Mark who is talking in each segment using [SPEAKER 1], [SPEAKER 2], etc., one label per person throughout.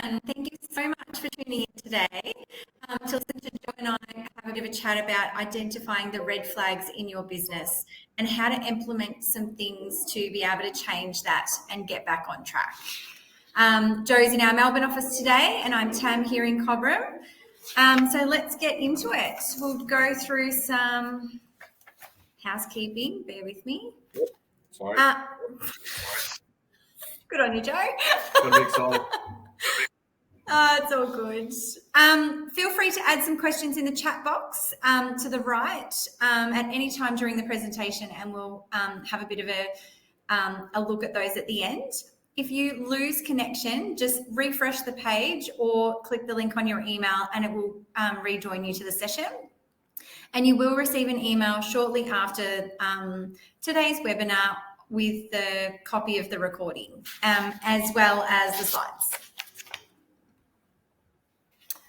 [SPEAKER 1] everyone. Thank you so much for tuning in today. Tilson, Joe and I have a bit of a chat about identifying the red flags in your business and how to implement some things to be able to change that and get back on track. Joe's in our Melbourne office today and I'm Tam here in Cobram. So let's get into it. We'll go through some housekeeping. Bear with me.
[SPEAKER 2] Sorry.
[SPEAKER 1] Good on you, Joe.
[SPEAKER 2] Got a big song.
[SPEAKER 1] It's all good. Feel free to add some questions in the chat box to the right at any time during the presentation, and we'll have a bit of a look at those at the end. If you lose connection, just refresh the page or click the link on your email and it will rejoin you to the session. And you will receive an email shortly after today's webinar with the copy of the recording, as well as the slides.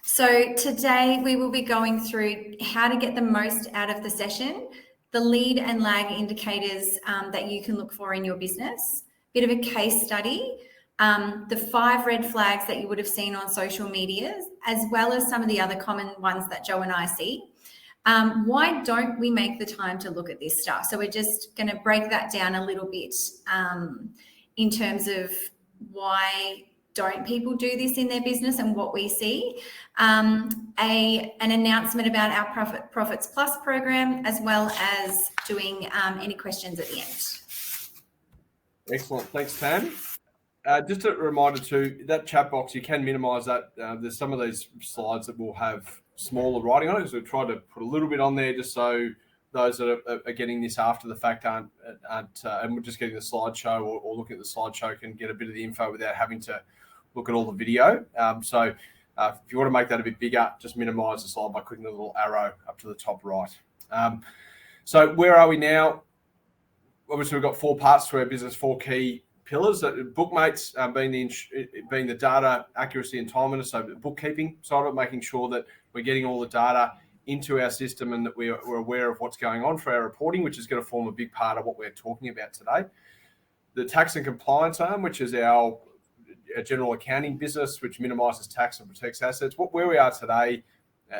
[SPEAKER 1] So today we will be going through how to get the most out of the session, the lead and lag indicators that you can look for in your business, bit of a case study, the 5 red flags that you would have seen on social media, as well as some of the other common ones that Joe and I see. Why don't we make the time to look at this stuff? So we're just going to break that down a little bit in terms of why don't people do this in their business and what we see. An announcement about our Profits Plus program, as well as doing any questions at the end.
[SPEAKER 2] Excellent. Thanks, Tam. Just a reminder too, that chat box, you can minimise that. There's some of these slides that will have smaller writing on it, so we try to put a little bit on there just so those that are getting this after the fact aren't and we're just getting the slideshow or looking at the slideshow can get a bit of the info without having to look at all the video. So if you want to make that a bit bigger, just minimise the slide by clicking the little arrow up to the top right. So where are we now? Obviously, we've got 4 parts to our business, 4 key pillars. Bookmates being the data accuracy and timeliness, so the bookkeeping side of it, making sure that we're getting all the data into our system and that we're aware of what's going on for our reporting, which is going to form a big part of what we're talking about today. The tax and compliance arm, which is our general accounting business, which minimises tax and protects assets. Where we are today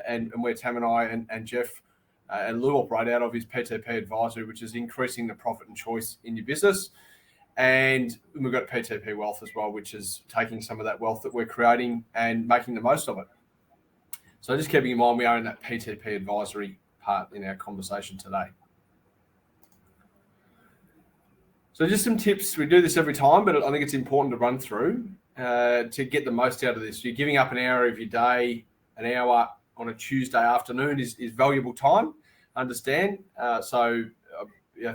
[SPEAKER 2] and where Tam and I and Jeff and Lou operate out of is PTP Advisory, which is increasing the profit and choice in your business. And we've got PTP Wealth as well, which is taking some of that wealth that we're creating and making the most of it. So just keeping in mind, we are in that PTP Advisory part in our conversation today. So just some tips. We do this every time, but I think it's important to run through to get the most out of this. You're giving up an hour of your day, an hour on a Tuesday afternoon is valuable time, understand. So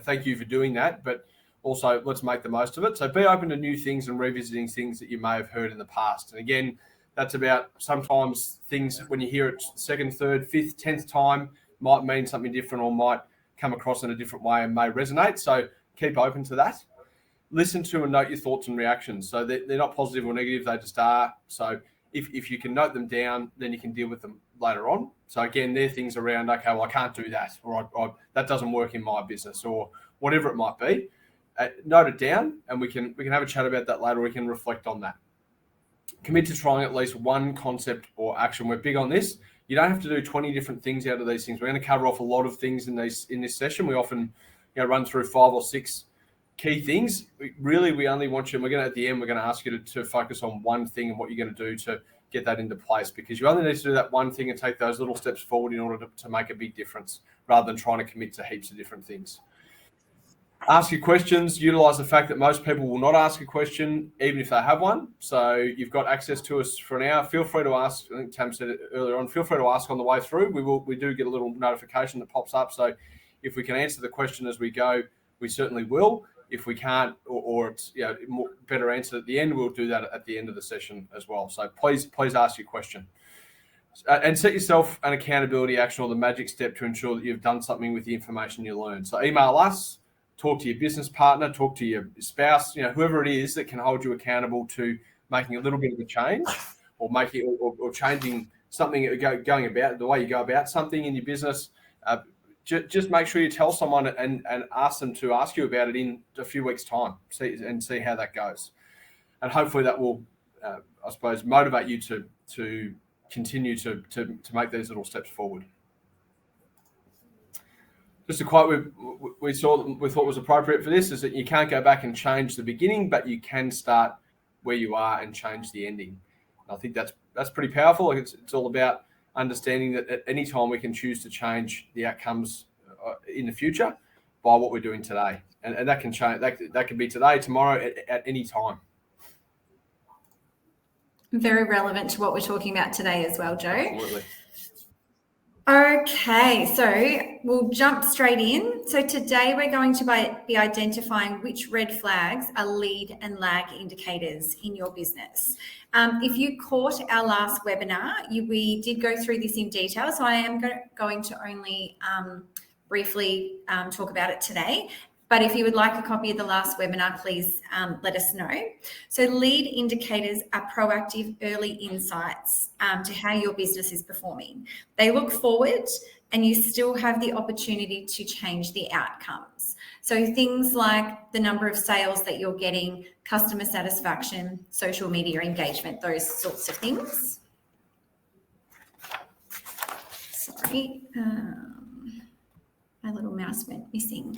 [SPEAKER 2] thank you for doing that, but also let's make the most of it. So be open to new things and revisiting things that you may have heard in the past. And again, that's about sometimes things when you hear it 2nd, 3rd, 5th, 10th time might mean something different or might come across in a different way and may resonate. So keep open to that. Listen to and note your thoughts and reactions. So they're not positive or negative, they just are. So if you can note them down, then you can deal with them later on. So again, they're things around, okay, well, I can't do that, or that doesn't work in my business, or whatever it might be. Note it down, and we can have a chat about that later. We can reflect on that. Commit to trying at least one concept or action. We're big on this. You don't have to do 20 different things out of these things. We're going to cover off a lot of things in this session. We often run through 5 or 6 key things. We only want you, and at the end, we're going to ask you to focus on one thing and what you're going to do to get that into place, because you only need to do that one thing and take those little steps forward in order to make a big difference, rather than trying to commit to heaps of different things. Ask your questions. Utilize the fact that most people will not ask a question, even if they have one. So you've got access to us for an hour. Feel free to ask. I think Tam said it earlier on. Feel free to ask on the way through. We do get a little notification that pops up. So if we can answer the question as we go, we certainly will. If we can't, or it's better answered at the end, we'll do that at the end of the session as well. So please ask your question. And set yourself an accountability action or the magic step to ensure that you've done something with the information you learned. So email us. Talk to your business partner, talk to your spouse, whoever it is that can hold you accountable to making a little bit of a change or changing something, going about the way you go about something in your business. Just make sure you tell someone and ask them to ask you about it in a few weeks' time, see how that goes. And hopefully that will I suppose, motivate you to continue to make these little steps forward. Just a quote we thought was appropriate for this is that you can't go back and change the beginning, but you can start where you are and change the ending. And I think that's pretty powerful. Like it's all about understanding that at any time we can choose to change the outcomes in the future by what we're doing today, and that can change. That can be today, tomorrow, at any time.
[SPEAKER 1] Very relevant to what we're talking about today as well, Joe.
[SPEAKER 2] Absolutely.
[SPEAKER 1] Okay, so we'll jump straight in. So today we're going to be identifying which red flags are lead and lag indicators in your business. If you caught our last webinar, we did go through this in detail, so I am going to only briefly talk about it today. But if you would like a copy of the last webinar, please let us know. So lead indicators are proactive early insights to how your business is performing. They look forward and you still have the opportunity to change the outcomes. So things like the number of sales that you're getting, customer satisfaction, social media engagement, those sorts of things. Sorry. My little mouse went missing.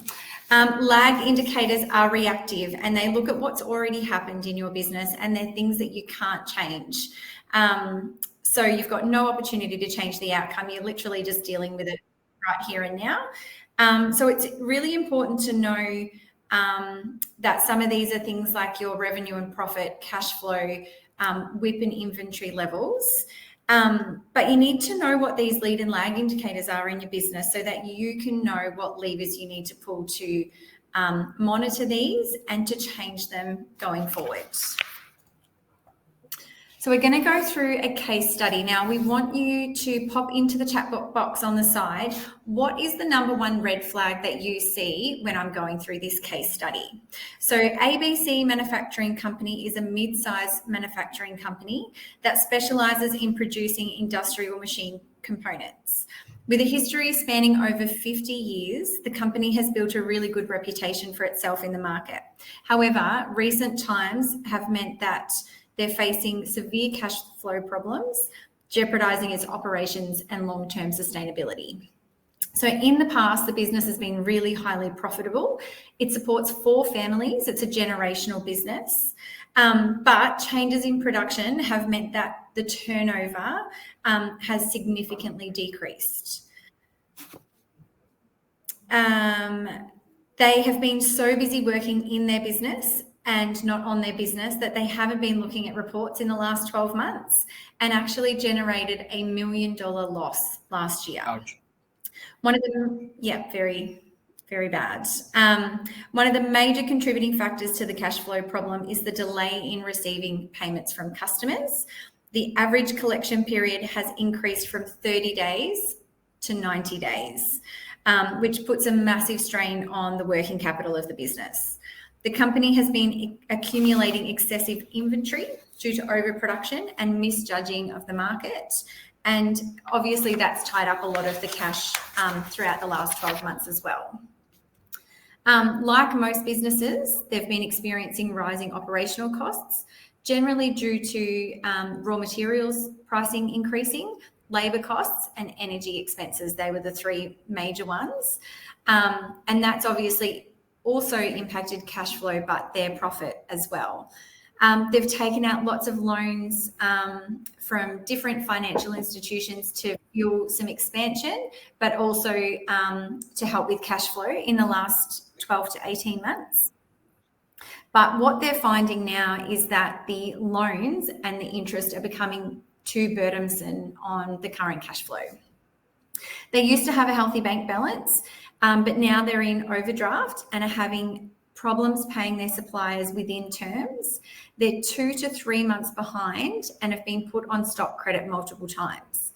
[SPEAKER 1] Lag indicators are reactive and they look at what's already happened in your business and they're things that you can't change. So you've got no opportunity to change the outcome. You're literally just dealing with it right here and now. So it's really important to know that some of these are things like your revenue and profit, cash flow, WIP and inventory levels. But you need to know what these lead and lag indicators are in your business so that you can know what levers you need to pull to monitor these and to change them going forward. So we're going to go through a case study. Now we want you to pop into the chat box on the side. What is the number one red flag that you see when I'm going through this case study? So ABC Manufacturing Company is a mid-sized manufacturing company that specializes in producing industrial machine components. With a history spanning over 50 years, the company has built a really good reputation for itself in the market. However, recent times have meant that they're facing severe cash flow problems, jeopardizing its operations and long-term sustainability. So in the past, the business has been really highly profitable. It supports 4 families. It's a generational business. But changes in production have meant that the turnover has significantly decreased. They have been so busy working in their business and not on their business that they haven't been looking at reports in the last 12 months and actually generated $1 million loss last year.
[SPEAKER 2] Ouch.
[SPEAKER 1] One of them, yeah, very, very bad. One of the major contributing factors to the cash flow problem is the delay in receiving payments from customers. The average collection period has increased from 30 days to 90 days, which puts a massive strain on the working capital of the business. The company has been accumulating excessive inventory due to overproduction and misjudging of the market. And obviously that's tied up a lot of the cash throughout the last 12 months as well. Like most businesses, they've been experiencing rising operational costs, generally due to raw materials pricing increasing, labour costs and energy expenses. They were the 3 major ones. And that's obviously also impacted cash flow, but their profit as well. They've taken out lots of loans from different financial institutions to fuel some expansion, but also to help with cash flow in the last 12 to 18 months. But what they're finding now is that the loans and the interest are becoming too burdensome on the current cash flow. They used to have a healthy bank balance, but now they're in overdraft and are having problems paying their suppliers within terms. They're 2 to 3 months behind and have been put on stock credit multiple times.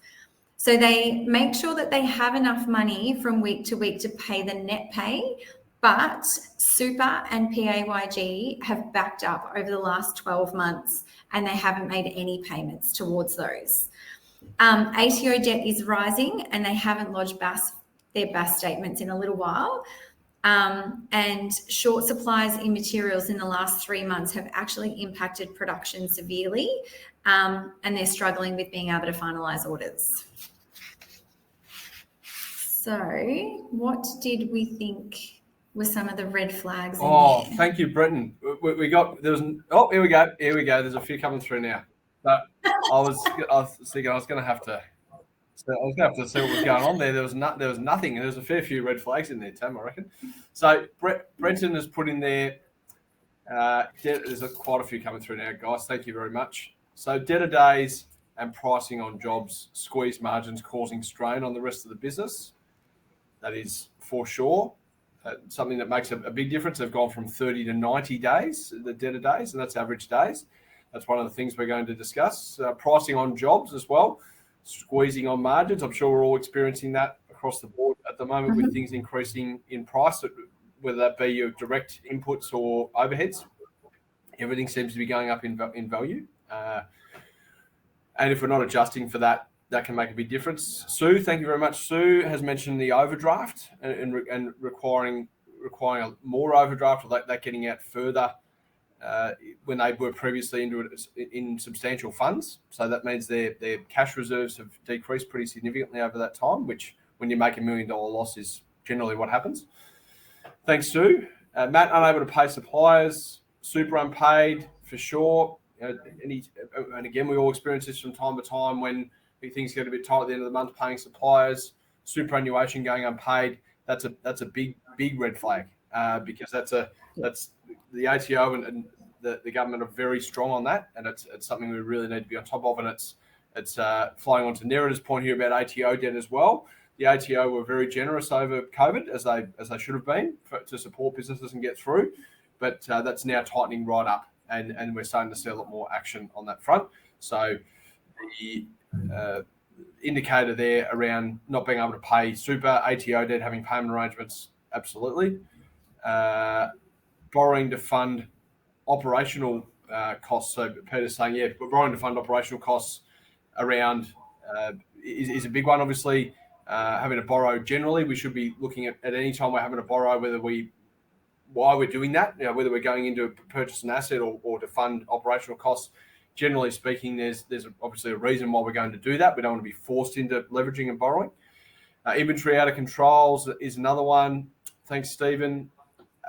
[SPEAKER 1] So they make sure that they have enough money from week to week to pay the net pay, but Super and PAYG have backed up over the last 12 months and they haven't made any payments towards those. ATO debt is rising and they haven't lodged their BAS statements in a little while. And short supplies in materials in the last 3 months have actually impacted production severely, and they're struggling with being able to finalise orders. So what did we think were some of the red flags in there?
[SPEAKER 2] Thank you, Brenton. Here we go. There's a few coming through now. But I was thinking I was going to have to see what was going on there. There was nothing. There was a fair few red flags in there, Tam, I reckon. So Brenton has put in there, there's quite a few coming through now, guys. Thank you very much. So debtor days and pricing on jobs squeeze margins, causing strain on the rest of the business. That is for sure something that makes a big difference. They've gone from 30 to 90 days, the debtor days, and that's average days. That's one of the things we're going to discuss. Pricing on jobs as well, squeezing on margins. I'm sure we're all experiencing that across the board at the moment with things increasing in price, whether that be your direct inputs or overheads. Everything seems to be going up in value. And if we're not adjusting for that, that can make a big difference. Sue, thank you very much. Sue has mentioned the overdraft and requiring more overdraft, or that getting out further when they were previously in substantial funds. So that means their cash reserves have decreased pretty significantly over that time, which when you make $1 million loss is generally what happens. Thanks, Sue. Matt, unable to pay suppliers, super unpaid for sure. And again, we all experience this from time to time when things get a bit tight at the end of the month, paying suppliers, superannuation going unpaid. That's a big red flag because that's the ATO and the government are very strong on that, and it's something we really need to be on top of. And it's flying on to Nerita's point here about ATO debt as well. The ATO were very generous over COVID, as they should have been, to support businesses and get through, but that's now tightening right up, and we're starting to see a lot more action on that front. So the indicator there around not being able to pay super, ATO debt, having payment arrangements, absolutely. Borrowing to fund operational costs. So Peter's saying, yeah, but borrowing to fund operational costs around is a big one. Obviously, having to borrow generally, we should be looking at any time we're having to borrow, why we're doing that, whether we're going into purchase an asset or to fund operational costs. Generally speaking, there's obviously a reason why we're going to do that. We don't want to be forced into leveraging and borrowing. Inventory out of controls is another one. Thanks, Stephen.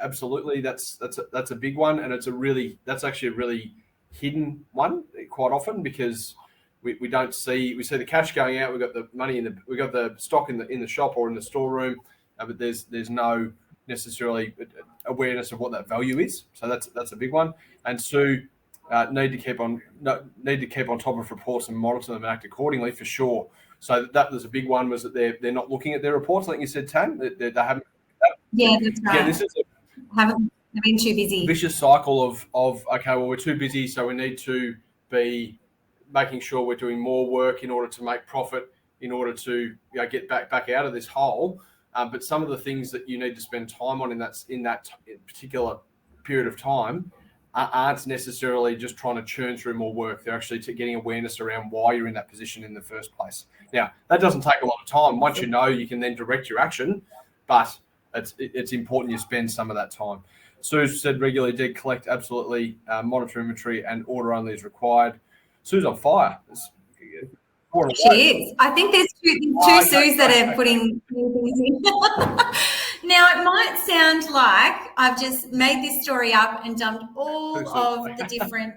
[SPEAKER 2] Absolutely, that's a big one, and that's actually a really hidden one quite often because we don't see the cash going out. We've got the money we've got the stock in the shop or in the storeroom, but there's no necessarily awareness of what that value is. So that's a big one. And Sue. Need to keep on top of reports and monitor them and act accordingly for sure. So that was a big one, was that they're not looking at their reports. I think you said, Tam, they haven't.
[SPEAKER 1] Yeah, that's right.
[SPEAKER 2] Yeah, this is
[SPEAKER 1] haven't been too busy.
[SPEAKER 2] Vicious cycle of okay, well, we're too busy, so we need to be making sure we're doing more work in order to make profit, in order to get back out of this hole. But some of the things that you need to spend time on in that particular period of time aren't necessarily just trying to churn through more work. They're actually getting awareness around why you're in that position in the first place. Now, that doesn't take a lot of time. Once you know, you can then direct your action, but it's important you spend some of that time. Sue said regularly debt collect, absolutely. Monitor inventory and order only is required. Sue's on fire.
[SPEAKER 1] She is. I think there's two Sues that are putting things in. Now, it might sound like I've just made this story up and dumped all of the different,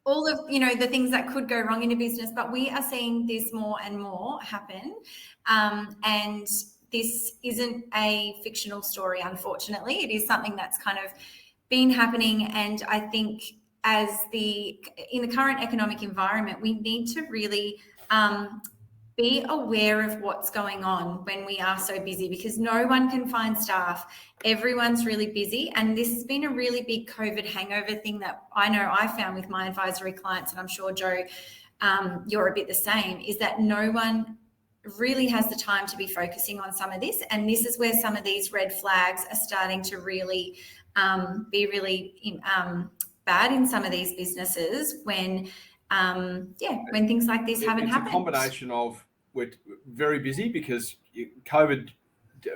[SPEAKER 1] all of, the things that could go wrong in a business, but we are seeing this more and more happen. And this isn't a fictional story, unfortunately. It is something that's kind of been happening. And I think in the current economic environment, we need to really be aware of what's going on when we are so busy, because no one can find staff. Everyone's really busy. And this has been a really big COVID hangover thing that I know I found with my advisory clients, and I'm sure, Joe, you're a bit the same, is that no one really has the time to be focusing on some of this. And this is where some of these red flags are starting to really be really bad in some of these businesses when things like this haven't happened.
[SPEAKER 2] It's a combination of we're very busy because COVID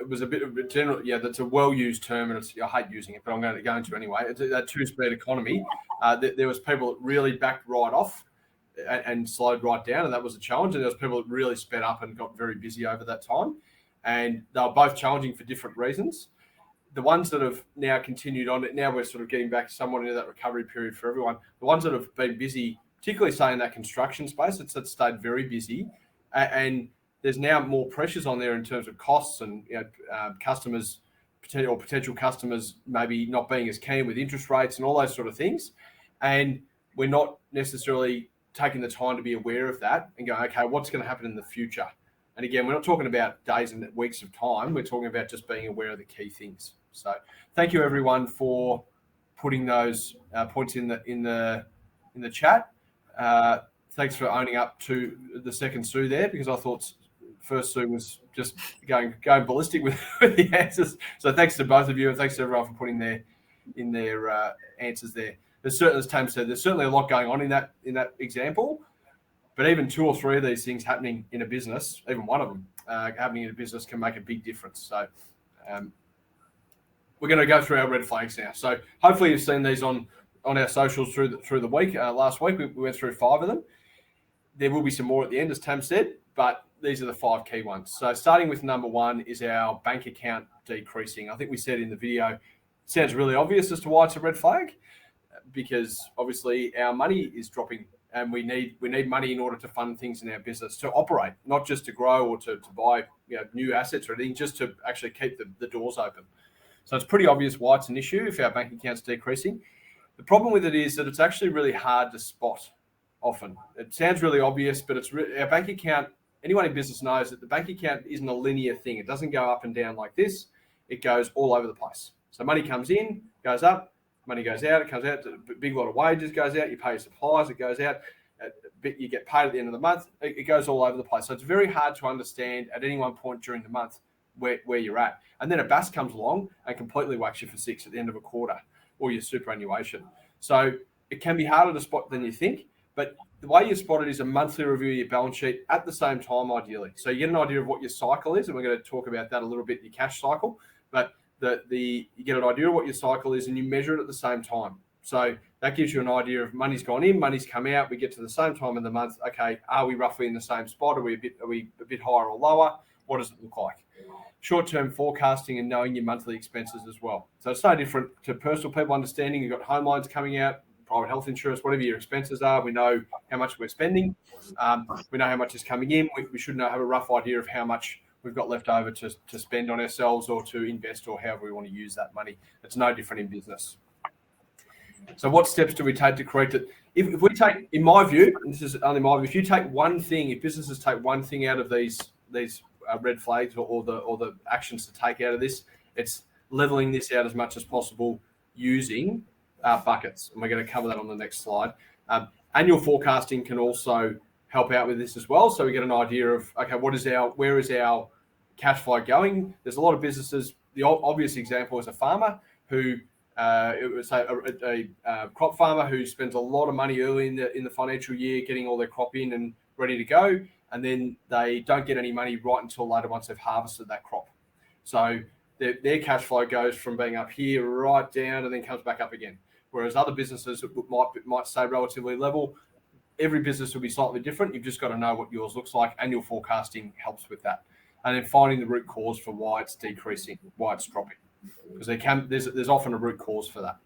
[SPEAKER 2] was a bit of a general, that's a well-used term, and I hate using it, but I'm going to go into anyway. It's that two-speed economy. There was people that really backed right off and slowed right down, and that was a challenge. And there was people that really sped up and got very busy over that time, and they were both challenging for different reasons. The ones that have now continued on, now we're sort of getting back somewhat into that recovery period for everyone. The ones that have been busy, particularly say in that construction space, it's stayed very busy, and there's now more pressures on there in terms of costs and customers, potential customers maybe not being as keen with interest rates and all those sort of things. And we're not necessarily taking the time to be aware of that and go, okay, what's going to happen in the future? And again, we're not talking about days and weeks of time. We're talking about just being aware of the key things. So thank you everyone for putting those points in the chat. Thanks for owning up to the second Sue there, because I thought first Sue was just going ballistic with the answers. So thanks to both of you, and thanks to everyone for putting their answers there. There's certainly, as Tam said, there's certainly a lot going on in that example, but even 2 or 3 of these things happening in a business, even one of them happening in a business, can make a big difference. So we're going to go through our red flags now. So hopefully you've seen these on our socials through the week. Last week we went through 5 of them. There will be some more at the end, as Tam said, but these are the 5 key ones. So starting with number 1 is our bank account decreasing. I think we said in the video, it sounds really obvious as to why it's a red flag, because obviously our money is dropping and we need money in order to fund things in our business, to operate, not just to grow or to buy new assets or anything, just to actually keep the doors open. So it's pretty obvious why it's an issue if our bank account's decreasing. The problem with it is that it's actually really hard to spot often. It sounds really obvious, but our bank account, anyone in business knows that the bank account isn't a linear thing. It doesn't go up and down like this. It goes all over the place. So money comes in, goes up, money goes out, it comes out, a big lot of wages goes out, you pay your suppliers, it goes out, you get paid at the end of the month, it goes all over the place. So it's very hard to understand at any one point during the month where you're at. And then a BAS comes along and completely whacks you for 6 at the end of a quarter, or your superannuation. So it can be harder to spot than you think, but the way you spot it is a monthly review of your balance sheet at the same time, ideally. So you get an idea of what your cycle is, and we're going to talk about that a little bit, your cash cycle, but you get an idea of what your cycle is and you measure it at the same time. So that gives you an idea of money's gone in, money's come out. We get to the same time in the month. Okay, are we roughly in the same spot? Are we a bit higher or lower? What does it look like? Short-term forecasting and knowing your monthly expenses as well. So it's no different to personal people understanding. You've got home loans coming out, private health insurance, whatever your expenses are. We know how much we're spending. We know how much is coming in. We should have a rough idea of how much we've got left over to spend on ourselves or to invest, or however we want to use that money. It's no different in business. So what steps do we take to correct it? If we take, in my view, and this is only my view, if you take one thing, if businesses take one thing out of these red flags or the actions to take out of this, it's leveling this out as much as possible using buckets. And we're going to cover that on the next slide. Annual forecasting can also help out with this as well. So we get an idea of, okay, where is our cash flow going? There's a lot of businesses. The obvious example is a farmer who, it was a crop farmer who spends a lot of money early in the financial year getting all their crop in and ready to go, and then they don't get any money right until later once they've harvested that crop. So their cash flow goes from being up here right down and then comes back up again. Whereas other businesses might stay relatively level. Every business will be slightly different. You've just got to know what yours looks like. Annual forecasting helps with that. And then finding the root cause for why it's decreasing, why it's dropping. Because there's often a root cause for that.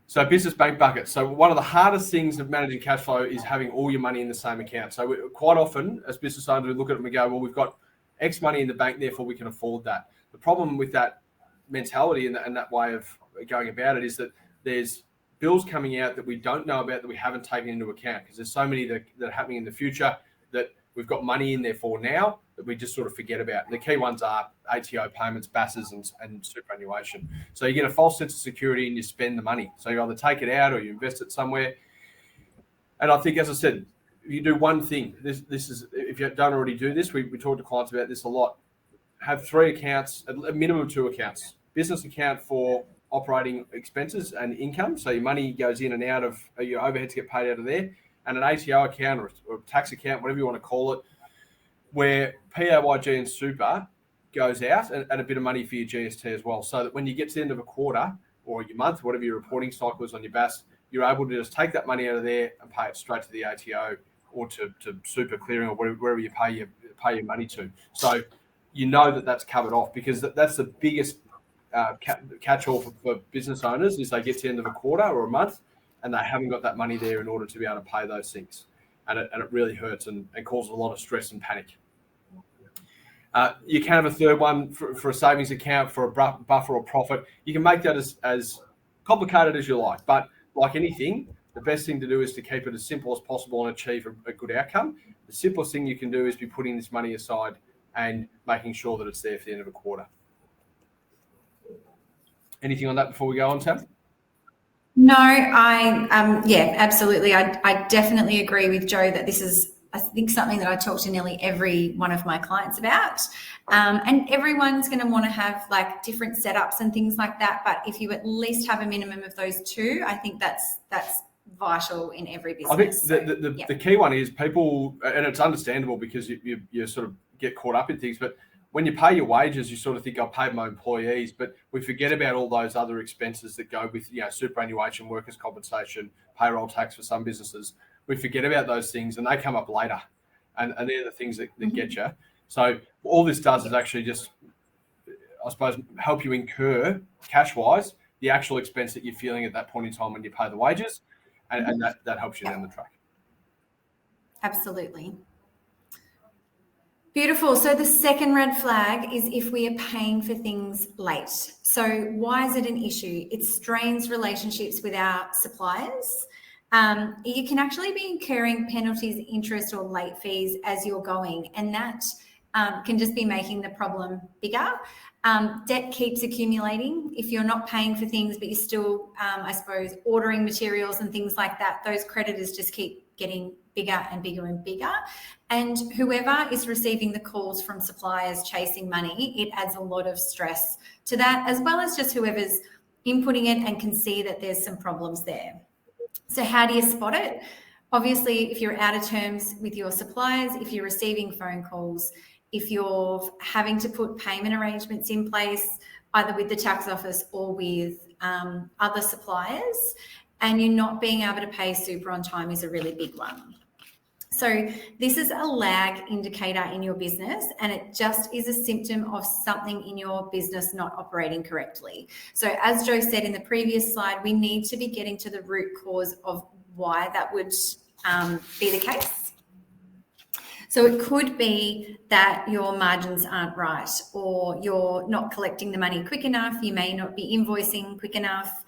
[SPEAKER 2] So business bank buckets. So one of the hardest things of managing cash flow is having all your money in the same account. So quite often, as business owners, we look at it and we go, well, we've got X money in the bank, therefore we can afford that. The problem with that mentality and that way of going about it is that there's bills coming out that we don't know about, that we haven't taken into account, because there's so many that are happening in the future that we've got money in there for now that we just sort of forget about. And the key ones are ATO payments, BASs, and superannuation. So you get a false sense of security and you spend the money. So you either take it out or you invest it somewhere. And I think, as I said, if you do one thing, this is, if you don't already do this, we talk to clients about this a lot. Have 3 accounts, a minimum of 2 accounts. Business account for operating expenses and income, so your money goes in and out of, your overheads get paid out of there, and an ATO account or a tax account, whatever you want to call it, where PAYG and super goes out and a bit of money for your GST as well. So that when you get to the end of a quarter or your month, whatever your reporting cycle is on your BAS, you're able to just take that money out of there and pay it straight to the ATO or to super clearing or wherever you pay your money to. So you know that that's covered off, because that's the biggest catch-all for business owners, is they get to the end of a quarter or a month and they haven't got that money there in order to be able to pay those things. And it really hurts and causes a lot of stress and panic. You can have a third one for a savings account, for a buffer or profit. You can make that as complicated as you like, but like anything, the best thing to do is to keep it as simple as possible and achieve a good outcome. The simplest thing you can do is be putting this money aside and making sure that it's there for the end of a quarter. Anything on that before we go on, Tam?
[SPEAKER 1] No, absolutely. I definitely agree with Joe that this is, I think, something that I talk to nearly every one of my clients about. And everyone's going to want to have like different setups and things like that. But if you at least have a minimum of those two, I think that's vital in every business.
[SPEAKER 2] I think the key one is people, and it's understandable because you sort of get caught up in things, but when you pay your wages, you sort of think, I'll pay my employees, but we forget about all those other expenses that go with, superannuation, workers' compensation, payroll tax for some businesses. We forget about those things and they come up later. And they're the things that get you. So all this does is actually just, I suppose, help you incur cash-wise the actual expense that you're feeling at that point in time when you pay the wages. And that helps you down the track.
[SPEAKER 1] Absolutely. Beautiful. So the second red flag is if we are paying for things late. So why is it an issue? It strains relationships with our suppliers. You can actually be incurring penalties, interest, or late fees as you're going, and that can just be making the problem bigger. Debt keeps accumulating. If you're not paying for things, but you're still, I suppose, ordering materials and things like that, those creditors just keep getting bigger and bigger and bigger. And whoever is receiving the calls from suppliers chasing money, it adds a lot of stress to that, as well as just whoever's inputting it and can see that there's some problems there. So how do you spot it? Obviously, if you're out of terms with your suppliers, if you're receiving phone calls, if you're having to put payment arrangements in place, either with the tax office or with other suppliers, and you're not being able to pay super on time, is a really big one. So this is a lag indicator in your business, and it just is a symptom of something in your business not operating correctly. So as Joe said in the previous slide, we need to be getting to the root cause of why that would be the case. So it could be that your margins aren't right, or you're not collecting the money quick enough, you may not be invoicing quick enough,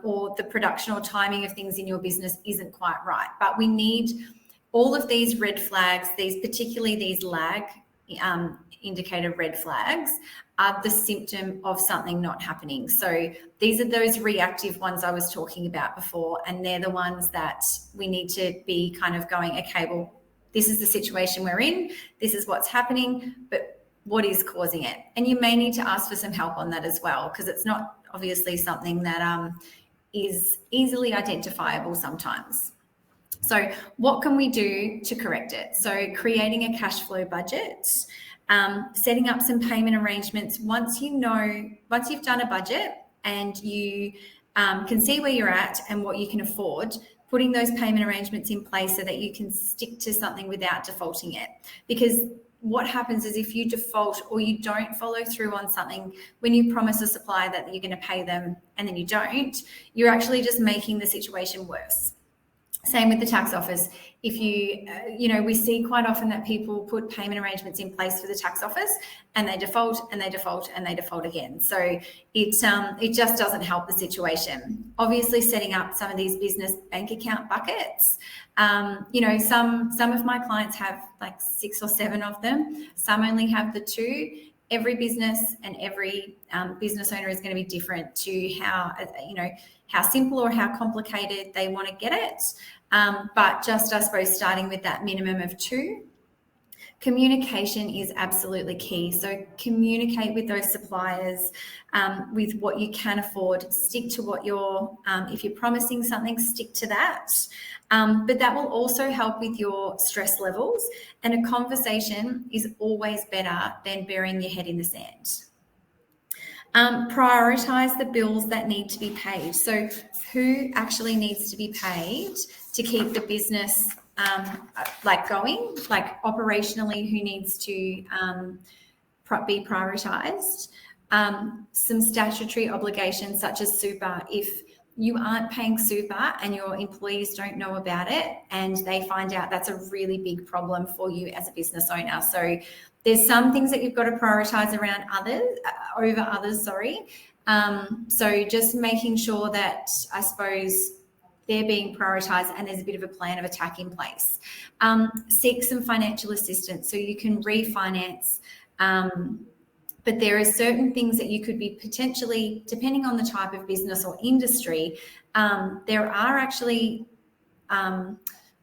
[SPEAKER 1] or the production or timing of things in your business isn't quite right. But we need all of these red flags, particularly these lag indicator red flags, are the symptom of something not happening. So these are those reactive ones I was talking about before, and they're the ones that we need to be kind of going, okay, well, this is the situation we're in, this is what's happening, but what is causing it? And you may need to ask for some help on that as well, because it's not obviously something that is easily identifiable sometimes. So what can we do to correct it? So creating a cash flow budget, setting up some payment arrangements. Once you've done a budget and you can see where you're at and what you can afford, putting those payment arrangements in place so that you can stick to something without defaulting it. Because what happens is if you default or you don't follow through on something, when you promise a supplier that you're going to pay them and then you don't, you're actually just making the situation worse. Same with the tax office. If we see quite often that people put payment arrangements in place for the tax office and they default and they default and they default again. So it just doesn't help the situation. Obviously, setting up some of these business bank account buckets. Some of my clients have like 6 or 7 of them. Some only have the 2. Every business and every business owner is going to be different to how simple or how complicated they want to get it. But just, I suppose, starting with that minimum of 2. Communication is absolutely key. So communicate with those suppliers with what you can afford. Stick to what if you're promising something, stick to that. But that will also help with your stress levels. And a conversation is always better than burying your head in the sand. Prioritize the bills that need to be paid. So who actually needs to be paid to keep the business going, like operationally, who needs to be prioritised. Some statutory obligations such as super. If you aren't paying super and your employees don't know about it and they find out, that's a really big problem for you as a business owner. So there's some things that you've got to prioritise around over others. So just making sure that, I suppose, they're being prioritised and there's a bit of a plan of attack in place. Seek some financial assistance so you can refinance. But there are certain things that you could be potentially, depending on the type of business or industry, there are actually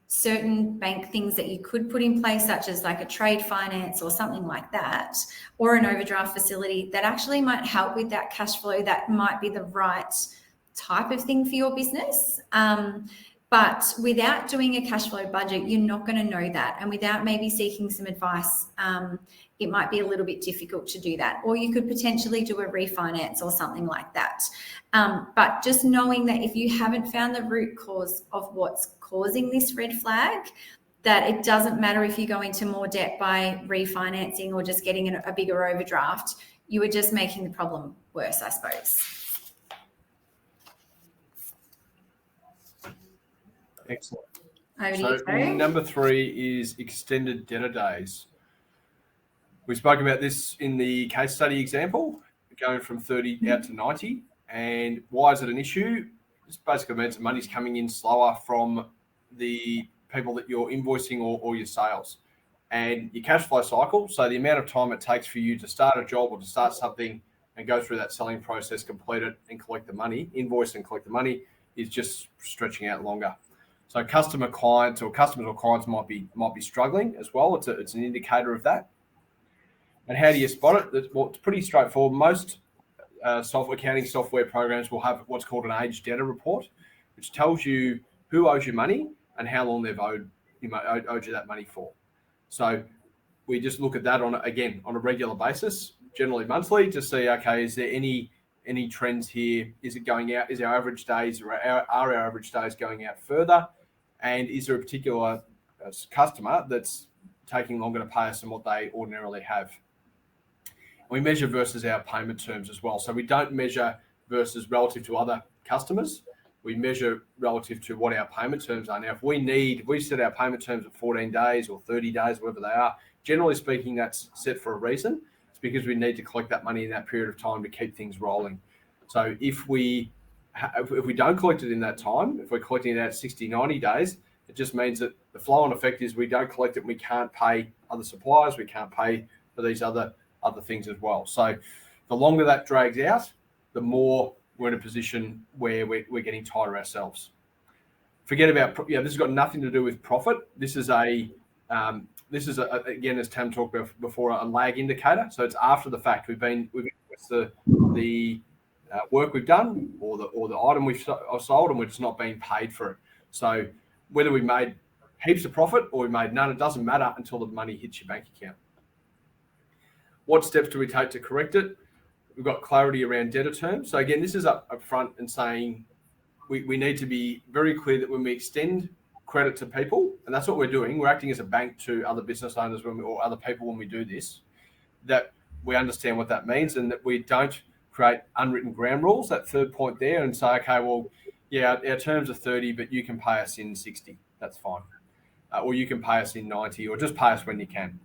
[SPEAKER 1] certain bank things that you could put in place, such as like a trade finance or something like that, or an overdraft facility that actually might help with that cash flow. That might be the right type of thing for your business. But without doing a cash flow budget, you're not going to know that. And without maybe seeking some advice, it might be a little bit difficult to do that. Or you could potentially do a refinance or something like that. But just knowing that if you haven't found the root cause of what's causing this red flag, that it doesn't matter if you go into more debt by refinancing or just getting a bigger overdraft, you are just making the problem worse, I suppose.
[SPEAKER 2] Excellent.
[SPEAKER 1] So
[SPEAKER 2] number 3 is extended debtor days. We spoke about this in the case study example, going from 30 out to 90. And why is it an issue? This basically means the money's coming in slower from the people that you're invoicing or your sales. And your cash flow cycle, so the amount of time it takes for you to start a job or to start something and go through that selling process, complete it and collect the money, invoice and collect the money, is just stretching out longer. So customers or clients might be struggling as well. It's an indicator of that. And how do you spot it? Well, it's pretty straightforward. Most accounting software programs will have what's called an aged debtor report, which tells you who owes you money and how long they've owed you that money for. So we just look at that on a regular basis, generally monthly, to see, okay, is there any trends here? Is it going out? Is our average days, or are our average days going out further? And is there a particular customer that's taking longer to pay us than what they ordinarily have? We measure versus our payment terms as well. So we don't measure versus relative to other customers. We measure relative to what our payment terms are. Now, if we set our payment terms at 14 days or 30 days, whatever they are, generally speaking, that's set for a reason. It's because we need to collect that money in that period of time to keep things rolling. So if we don't collect it in that time, if we're collecting it at 60, 90 days, it just means that the flow-on effect is we don't collect it and we can't pay other suppliers, we can't pay for these other things as well. So the longer that drags out, the more we're in a position where we're getting tighter ourselves. Forget about, this has got nothing to do with profit. This is again, as Tam talked about before, a lag indicator. So it's after the fact. We've the work we've done or the item we've sold, and we're just not being paid for it. So whether we made heaps of profit or we made none, it doesn't matter until the money hits your bank account. What steps do we take to correct it? We've got clarity around debtor terms. So again, this is up front and saying we need to be very clear that when we extend credit to people, and that's what we're doing, we're acting as a bank to other business owners or other people when we do this, that we understand what that means and that we don't create unwritten ground rules, that third point there, and say, okay, well, yeah, our terms are 30, but you can pay us in 60. That's fine. Or you can pay us in 90, or just pay us when you can.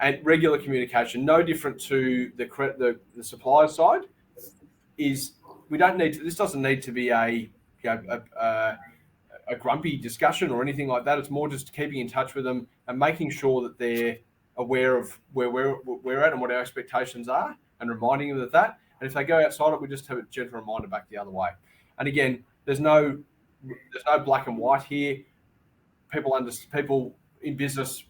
[SPEAKER 2] And regular communication, no different to the supplier side, is this doesn't need to be a grumpy discussion or anything like that. It's more just keeping in touch with them and making sure that they're aware of where we're at and what our expectations are, and reminding them of that. And if they go outside it, we just have a gentle reminder back the other way. And again, there's no black and white here. People in business,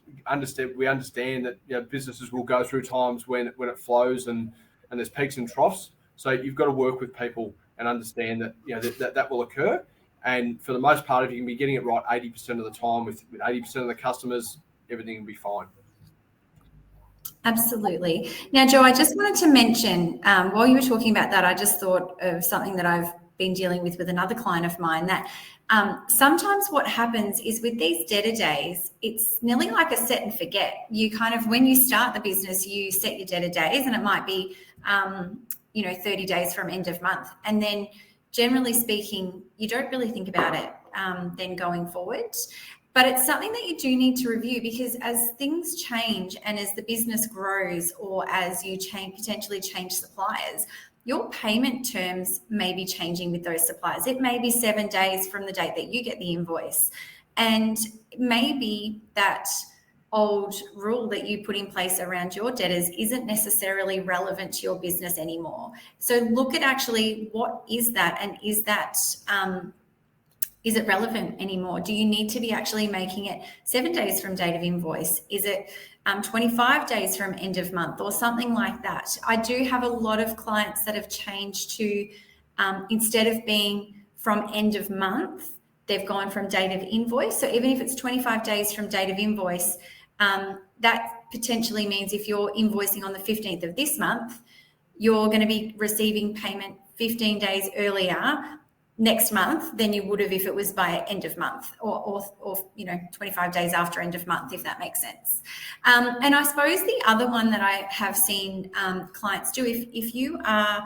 [SPEAKER 2] we understand that businesses will go through times when it flows and there's peaks and troughs. So you've got to work with people and understand that that will occur. And for the most part, if you can be getting it right 80% of the time with 80% of the customers, everything will be fine.
[SPEAKER 1] Absolutely. Now, Joe, I just wanted to mention, while you were talking about that, I just thought of something that I've been dealing with another client of mine, that sometimes what happens is with these debtor days, it's nearly like a set and forget. You kind of, when you start the business, you set your debtor days, and it might be 30 days from end of month. And then generally speaking, you don't really think about it then going forward. But it's something that you do need to review, because as things change and as the business grows, or as you potentially change suppliers, your payment terms may be changing with those suppliers. It may be 7 days from the date that you get the invoice. And maybe that old rule that you put in place around your debtors isn't necessarily relevant to your business anymore. So look at actually what is that, and is it relevant anymore? Do you need to be actually making it 7 days from date of invoice? Is it 25 days from end of month, or something like that? I do have a lot of clients that have changed to, instead of being from end of month, they've gone from date of invoice. So even if it's 25 days from date of invoice, that potentially means if you're invoicing on the 15th of this month, you're going to be receiving payment 15 days earlier next month than you would have if it was by end of month, or 25 days after end of month, if that makes sense. And I suppose the other one that I have seen clients do, if you are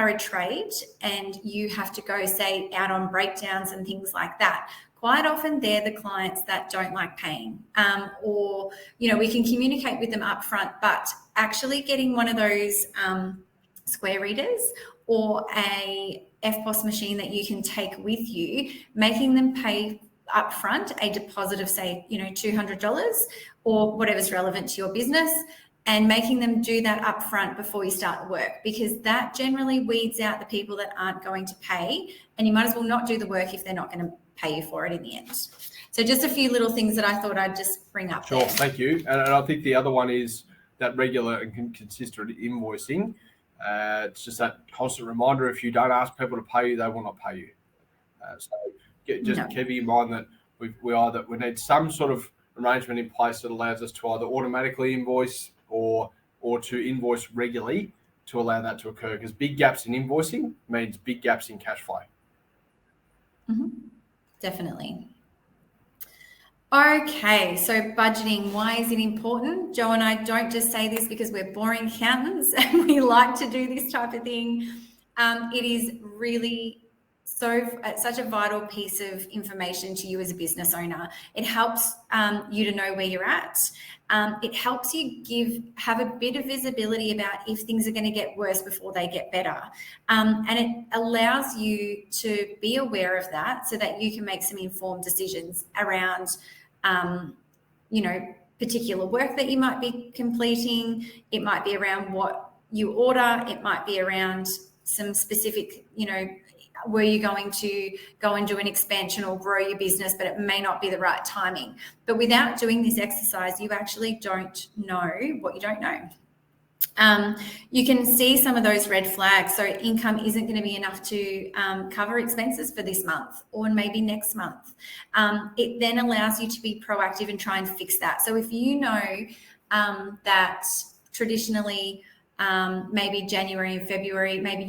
[SPEAKER 1] a trade and you have to go, say, out on breakdowns and things like that, quite often they're the clients that don't like paying, or we can communicate with them upfront, but actually getting one of those square readers or a EFTPOS machine that you can take with you, making them pay upfront a deposit of, say, $200 or whatever's relevant to your business, and making them do that upfront before you start the work, because that generally weeds out the people that aren't going to pay, and you might as well not do the work if they're not going to pay you for it in the end. So just a few little things that I thought I'd just bring up.
[SPEAKER 2] Sure, thank you. And I think the other one is that regular and consistent invoicing. It's just that constant reminder. If you don't ask people to pay you, they will not pay you. So keep in mind that we need some sort of arrangement in place that allows us to either automatically invoice or to invoice regularly to allow that to occur, because big gaps in invoicing means big gaps in cash flow.
[SPEAKER 1] Mm-hmm. Definitely. Okay, so budgeting, why is it important? Joe and I don't just say this because we're boring accountants and we like to do this type of thing. It is really such a vital piece of information to you as a business owner. It helps you to know where you're at. It helps you have a bit of visibility about if things are going to get worse before they get better. And it allows you to be aware of that so that you can make some informed decisions around particular work that you might be completing. It might be around what you order. It might be around some specific, were you going to go and do an expansion or grow your business, but it may not be the right timing. But without doing this exercise, you actually don't know what you don't know. You can see some of those red flags. So income isn't going to be enough to cover expenses for this month or maybe next month. It then allows you to be proactive and try and fix that. So if you know that traditionally maybe January and February, maybe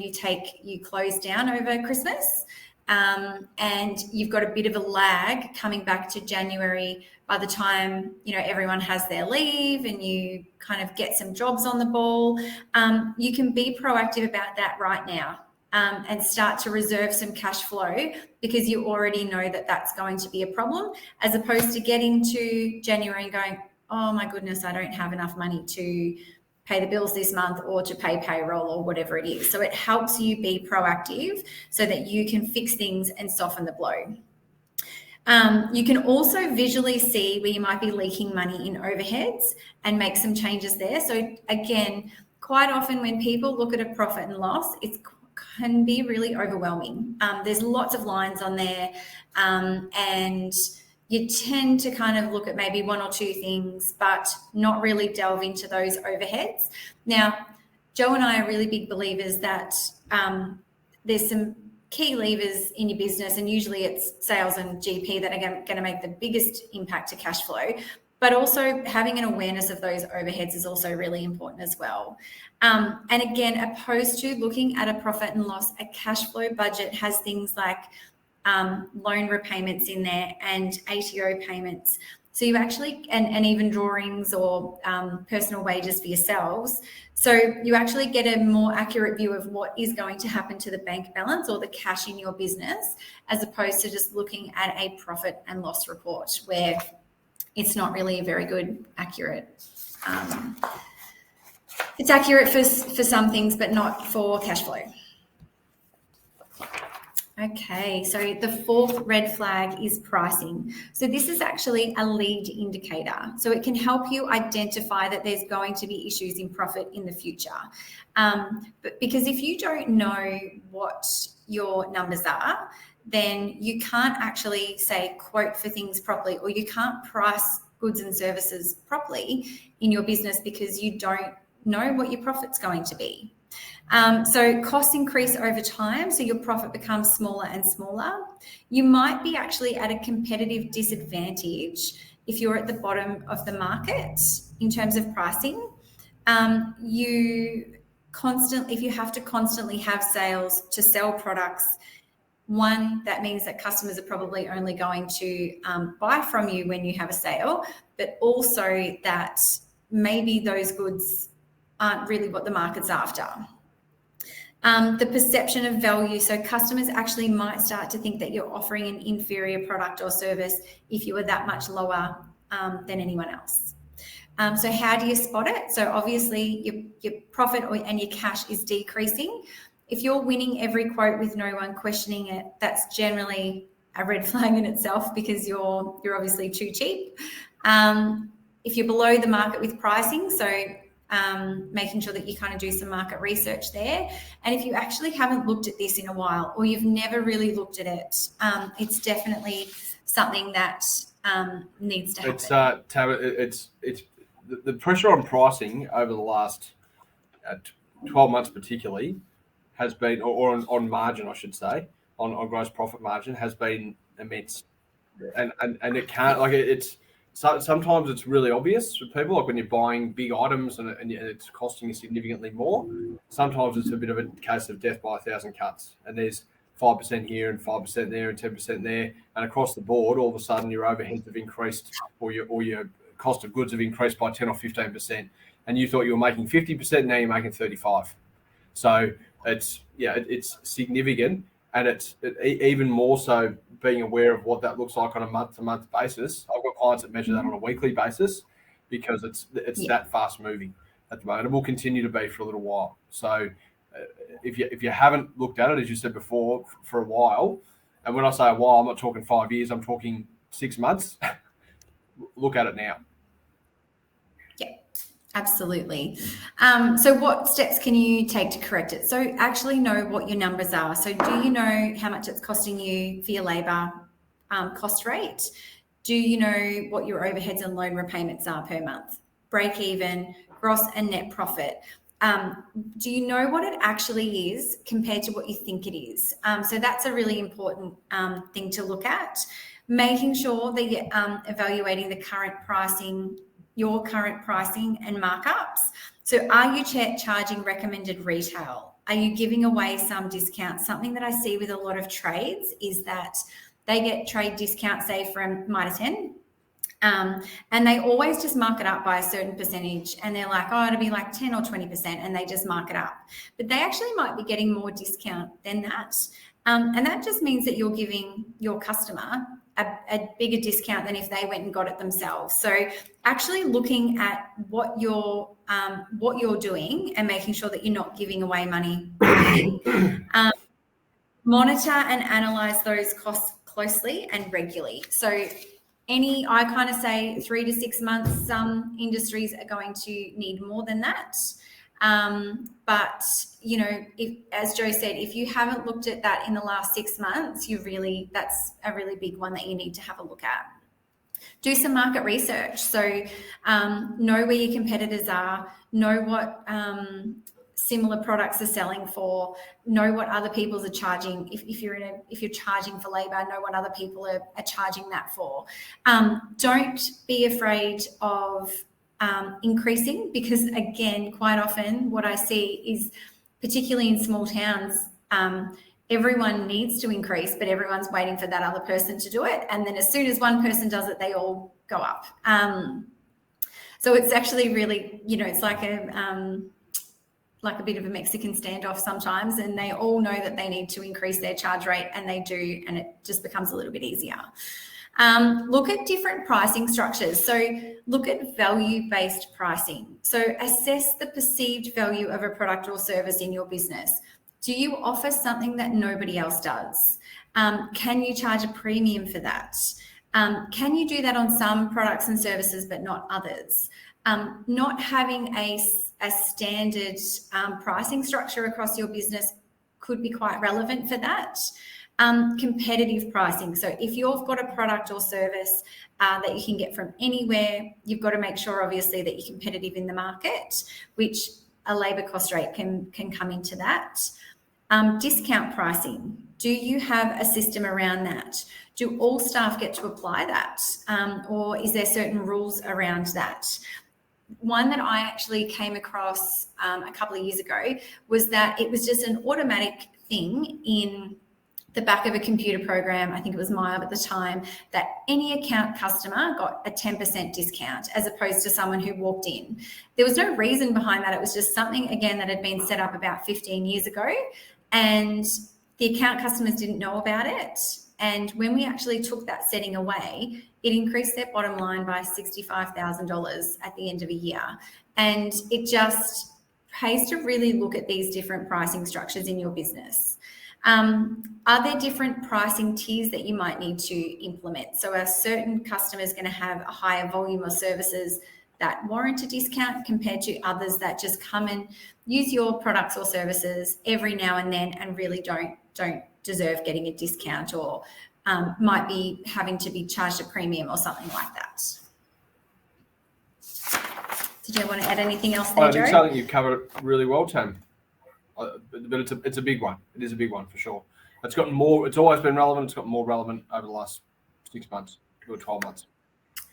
[SPEAKER 1] you close down over Christmas, and you've got a bit of a lag coming back to January by the time everyone has their leave and you kind of get some jobs on the ball. You can be proactive about that right now, and start to reserve some cash flow, because you already know that that's going to be a problem, as opposed to getting to January and going, oh my goodness, I don't have enough money to pay the bills this month or to pay payroll or whatever it is. So it helps you be proactive so that you can fix things and soften the blow. You can also visually see where you might be leaking money in overheads and make some changes there. So again, quite often when people look at a profit and loss, it can be really overwhelming. There's lots of lines on there, and you tend to kind of look at maybe one or two things, but not really delve into those overheads. Now, Joe and I are really big believers that there's some key levers in your business, and usually it's sales and GP that are going to make the biggest impact to cash flow. But also having an awareness of those overheads is also really important as well. And again, opposed to looking at a profit and loss, a cash flow budget has things like loan repayments in there and ATO payments. So you actually, and even drawings or personal wages for yourselves. So you actually get a more accurate view of what is going to happen to the bank balance or the cash in your business, as opposed to just looking at a profit and loss report where it's not really a very good, accurate. It's accurate for some things, but not for cash flow. Okay, so the fourth red flag is pricing. So this is actually a lead indicator. So it can help you identify that there's going to be issues in profit in the future. But because if you don't know what your numbers are, then you can't actually say quote for things properly, or you can't price goods and services properly in your business because you don't know what your profit's going to be. So costs increase over time, so your profit becomes smaller and smaller. You might be actually at a competitive disadvantage if you're at the bottom of the market in terms of pricing. If you have to constantly have sales to sell products, one, that means that customers are probably only going to buy from you when you have a sale, but also that maybe those goods aren't really what the market's after. The perception of value. So customers actually might start to think that you're offering an inferior product or service if you are that much lower than anyone else. So how do you spot it? So obviously your profit and your cash is decreasing. If you're winning every quote with no one questioning it, that's generally a red flag in itself because you're obviously too cheap. If you're below the market with pricing, so making sure that you kind of do some market research there. And if you actually haven't looked at this in a while, or you've never really looked at it, it's definitely something that needs to happen.
[SPEAKER 2] It's the pressure on pricing over the last 12 months particularly has been, or on margin, I should say, on gross profit margin has been immense. And it can't, like it's, so sometimes it's really obvious for people, like when you're buying big items and it's costing you significantly more. Sometimes it's a bit of a case of death by 1,000 cuts, and there's 5% here and 5% there and 10% there, and across the board, all of a sudden your overheads have increased, or your cost of goods have increased by 10 or 15%, and you thought you were making 50%, now you're making 35. So it's significant. And it's even more so being aware of what that looks like on a month-to-month basis. I've got clients that measure that on a weekly basis because it's that fast moving at the moment. It will continue to be for a little while. So if you haven't looked at it, as you said before, for a while, and when I say a while, I'm not talking 5 years, I'm talking 6 months, look at it now.
[SPEAKER 1] Absolutely. So what steps can you take to correct it? So actually know what your numbers are. So do you know how much it's costing you for your labour cost rate? Do you know what your overheads and loan repayments are per month? Break even, gross and net profit. Do you know what it actually is compared to what you think it is? So that's a really important thing to look at. Making sure that you're evaluating the current pricing, your current pricing and markups. So are you charging recommended retail? Are you giving away some discounts? Something that I see with a lot of trades is that they get trade discounts, say from Mitre 10, and they always just mark it up by a certain percentage, and they're like, oh, it'll be like 10 or 20%, and they just mark it up. But they actually might be getting more discount than that. And that just means that you're giving your customer a bigger discount than if they went and got it themselves. So actually looking at what you're doing and making sure that you're not giving away money. Monitor and analyze those costs closely and regularly. So I kind of say 3 to 6 months. Some industries are going to need more than that. But as Joe said, if you haven't looked at that in the last 6 months, that's a really big one that you need to have a look at. Do some market research. So know where your competitors are, know what similar products are selling for, know what other people are charging. If you're charging for labor, know what other people are charging that for. Don't be afraid of increasing, because again, quite often what I see is, particularly in small towns, everyone needs to increase, but everyone's waiting for that other person to do it. And then as soon as one person does it, they all go up. So it's actually really, it's like a bit of a Mexican standoff sometimes, and they all know that they need to increase their charge rate, and they do, and it just becomes a little bit easier. Look at different pricing structures. So look at value-based pricing. So assess the perceived value of a product or service in your business. Do you offer something that nobody else does? Can you charge a premium for that? Can you do that on some products and services but not others? Not having a standard pricing structure across your business could be quite relevant for that. Competitive pricing. So if you've got a product or service that you can get from anywhere, you've got to make sure, obviously, that you're competitive in the market, which a labour cost rate can come into that. Discount pricing. Do you have a system around that? Do all staff get to apply that? Or is there certain rules around that? One that I actually came across a couple of years ago was that it was just an automatic thing in the back of a computer program, I think it was MyOb at the time, that any account customer got a 10% discount as opposed to someone who walked in. There was no reason behind that. It was just something, again, that had been set up about 15 years ago, and the account customers didn't know about it. And when we actually took that setting away, it increased their bottom line by $65,000 at the end of a year. And it just pays to really look at these different pricing structures in your business. Are there different pricing tiers that you might need to implement? So are certain customers going to have a higher volume of services that warrant a discount compared to others that just come and use your products or services every now and then and really don't deserve getting a discount, or might be having to be charged a premium or something like that? Did you want to add anything else there,
[SPEAKER 2] I think
[SPEAKER 1] Joe?
[SPEAKER 2] something you've covered really well, Tam. But it's a big one. It is a big one for sure. It's gotten more. It's always been relevant. It's got more relevant over the last 6 months or 12 months.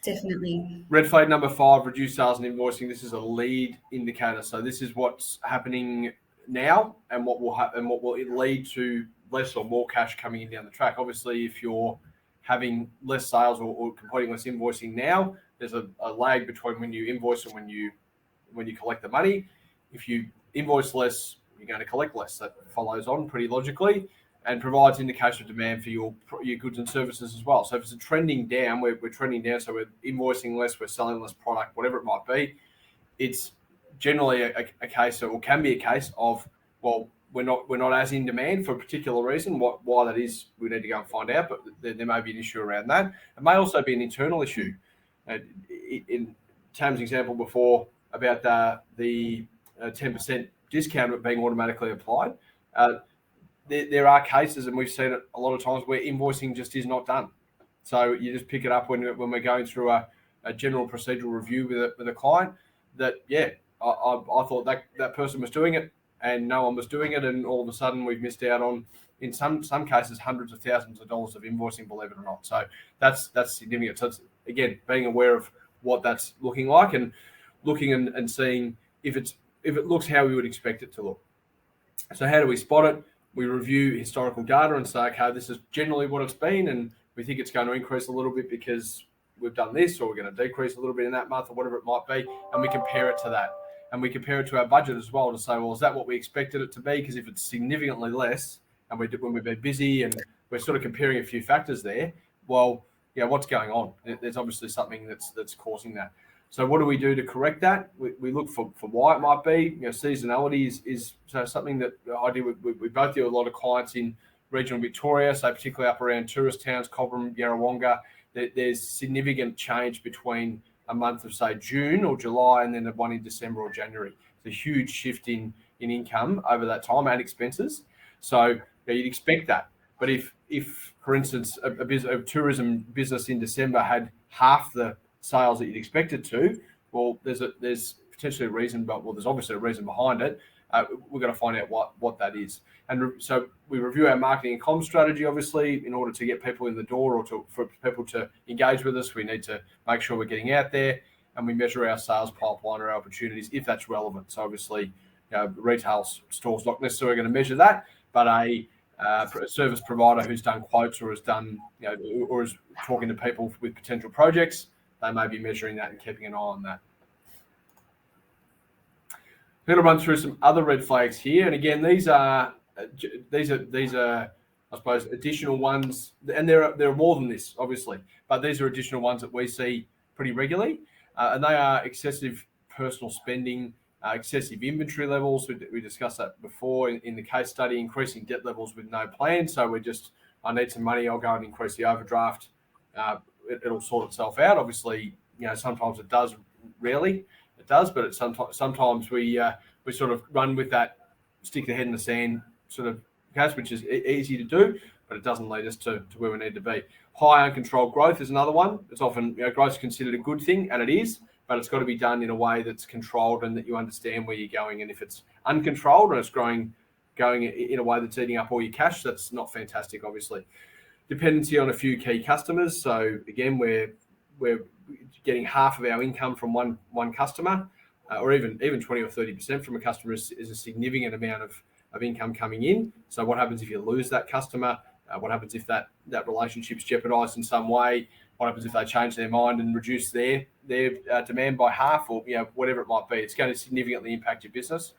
[SPEAKER 1] Definitely.
[SPEAKER 2] Red flag number 5: reduced sales and invoicing. This is a lead indicator. So this is what's happening now, and what will happen, and what will it lead to less or more cash coming in down the track. Obviously, if you're having less sales or completing less invoicing now, there's a lag between when you invoice and when you collect the money. If you invoice less, you're going to collect less. That follows on pretty logically and provides indication of demand for your goods and services as well. So if it's trending down, we're trending down, so we're invoicing less, we're selling less product, whatever it might be, it's generally a case, or can be a case of, well, we're not as in demand for a particular reason. Why that is, we need to go and find out, but there may be an issue around that. It may also be an internal issue. In Tam's example before about the 10% discount being automatically applied, there are cases, and we've seen it a lot of times, where invoicing just is not done. So you just pick it up when we're going through a general procedural review with a client, that, I thought that person was doing it and no one was doing it, and all of a sudden we've missed out on, in some cases, hundreds of thousands of dollars of invoicing, believe it or not. So that's significant. So it's, again, being aware of what that's looking like, and looking and seeing if it looks how we would expect it to look. So how do we spot it? We review historical data and say, okay, this is generally what it's been, and we think it's going to increase a little bit because we've done this, or we're going to decrease a little bit in that month, or whatever it might be, and we compare it to that. And we compare it to our budget as well to say, well, is that what we expected it to be? Because if it's significantly less, and when we've been busy and we're sort of comparing a few factors there, well, what's going on? There's obviously something that's causing that. So what do we do to correct that? We look for why it might be. Seasonality is something that I do. We both do a lot of clients in regional Victoria, so particularly up around tourist towns, Cobram, Yarrawonga. There's significant change between a month of, say, June or July, and then the one in December or January. It's a huge shift in income over that time, and expenses. So you'd expect that. But if if for instance, a tourism business in December had half the sales that you'd expect it to, well, there's potentially a reason, but there's obviously a reason behind it. We've got to find out what that is. And so we review our marketing and comms strategy, obviously, in order to get people in the door or for people to engage with us. We need to make sure we're getting out there, and we measure our sales pipeline or our opportunities if that's relevant. So obviously, retail stores not necessarily going to measure that, but a service provider who's done quotes or has done, or is talking to people with potential projects, they may be measuring that and keeping an eye on that. I'm going to run through some other red flags here, and again, these are I suppose additional ones, and there are more than this, obviously, but these are additional ones that we see pretty regularly, and they are excessive personal spending, excessive inventory levels. We discussed that before in the case study. Increasing debt levels with no plan, so I need some money, I'll go and increase the overdraft. It'll sort itself out. Obviously, sometimes it does. Rarely it does, but sometimes we sort of run with that, stick the head in the sand sort of case, which is easy to do, but it doesn't lead us to where we need to be. High uncontrolled growth is another one. It's often, growth is considered a good thing, and it is, but it's got to be done in a way that's controlled and that you understand where you're going. And if it's uncontrolled and it's going in a way that's eating up all your cash, that's not fantastic, obviously. Dependency on a few key customers. So again, we're getting half of our income from one customer, or even 20 or 30% from a customer is a significant amount of income coming in. So what happens if you lose that customer? What happens if that relationship's jeopardized in some way? What happens if they change their mind and reduce their demand by half, or whatever it might be? It's going to significantly impact your business.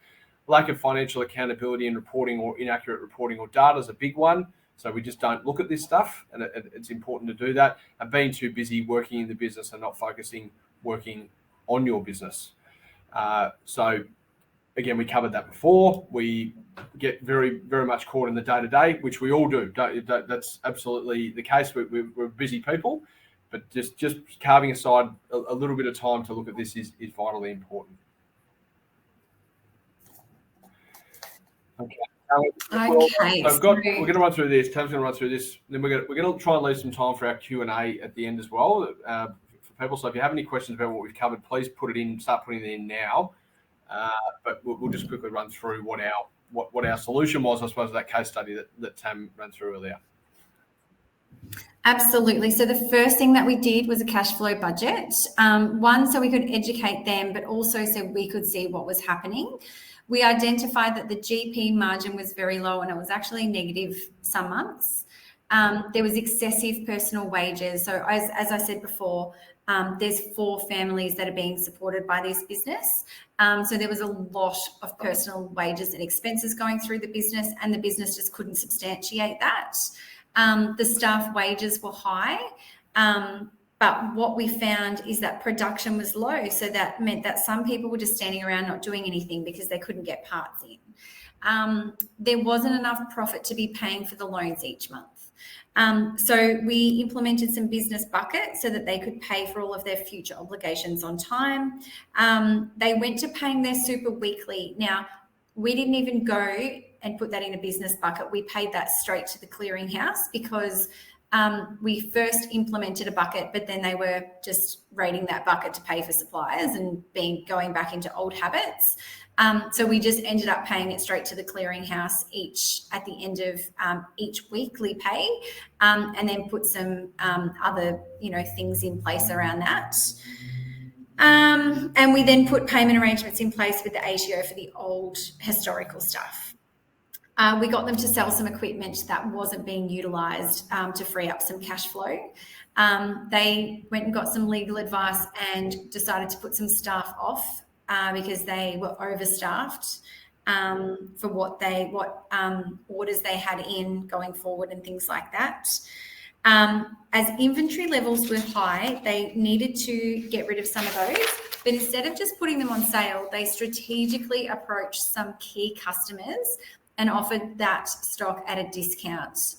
[SPEAKER 2] Lack of financial accountability and reporting, or inaccurate reporting or data, is a big one. So we just don't look at this stuff, and it's important to do that. And being too busy working in the business and not working on your business. So again, we covered that before. We get very, very much caught in the day-to-day, which we all do. That's absolutely the case. We're busy people, but just carving aside a little bit of time to look at this is vitally important. Okay. So we're going to run through this. Tam's going to run through this. Then we're going to try and leave some time for our Q&A at the end as well for people. So if you have any questions about what we've covered, please start putting it in now. But we'll just quickly run through what our solution was, I suppose, to that case study that Tam ran through earlier.
[SPEAKER 1] Absolutely. So the first thing that we did was a cash flow budget. One, so we could educate them, but also so we could see what was happening. We identified that the GP margin was very low, and it was actually negative some months. There was excessive personal wages. So as I said before, there's 4 families that are being supported by this business. So there was a lot of personal wages and expenses going through the business, and the business just couldn't substantiate that. The staff wages were high, but what we found is that production was low. So that meant that some people were just standing around not doing anything because they couldn't get parts in. There wasn't enough profit to be paying for the loans each month. So we implemented some business buckets so that they could pay for all of their future obligations on time. They went to paying their super weekly. Now, we didn't even go and put that in a business bucket. We paid that straight to the clearinghouse because we first implemented a bucket, but then they were just raiding that bucket to pay for suppliers and going back into old habits. So we just ended up paying it straight to the clearinghouse at the end of each weekly pay, and then put some other things in place around that. And we then put payment arrangements in place with the ATO for the old historical stuff. We got them to sell some equipment that wasn't being utilised to free up some cash flow. They went and got some legal advice and decided to put some staff off because they were overstaffed for what orders they had in going forward and things like that. As inventory levels were high, they needed to get rid of some of those, but instead of just putting them on sale, they strategically approached some key customers and offered that stock at a discount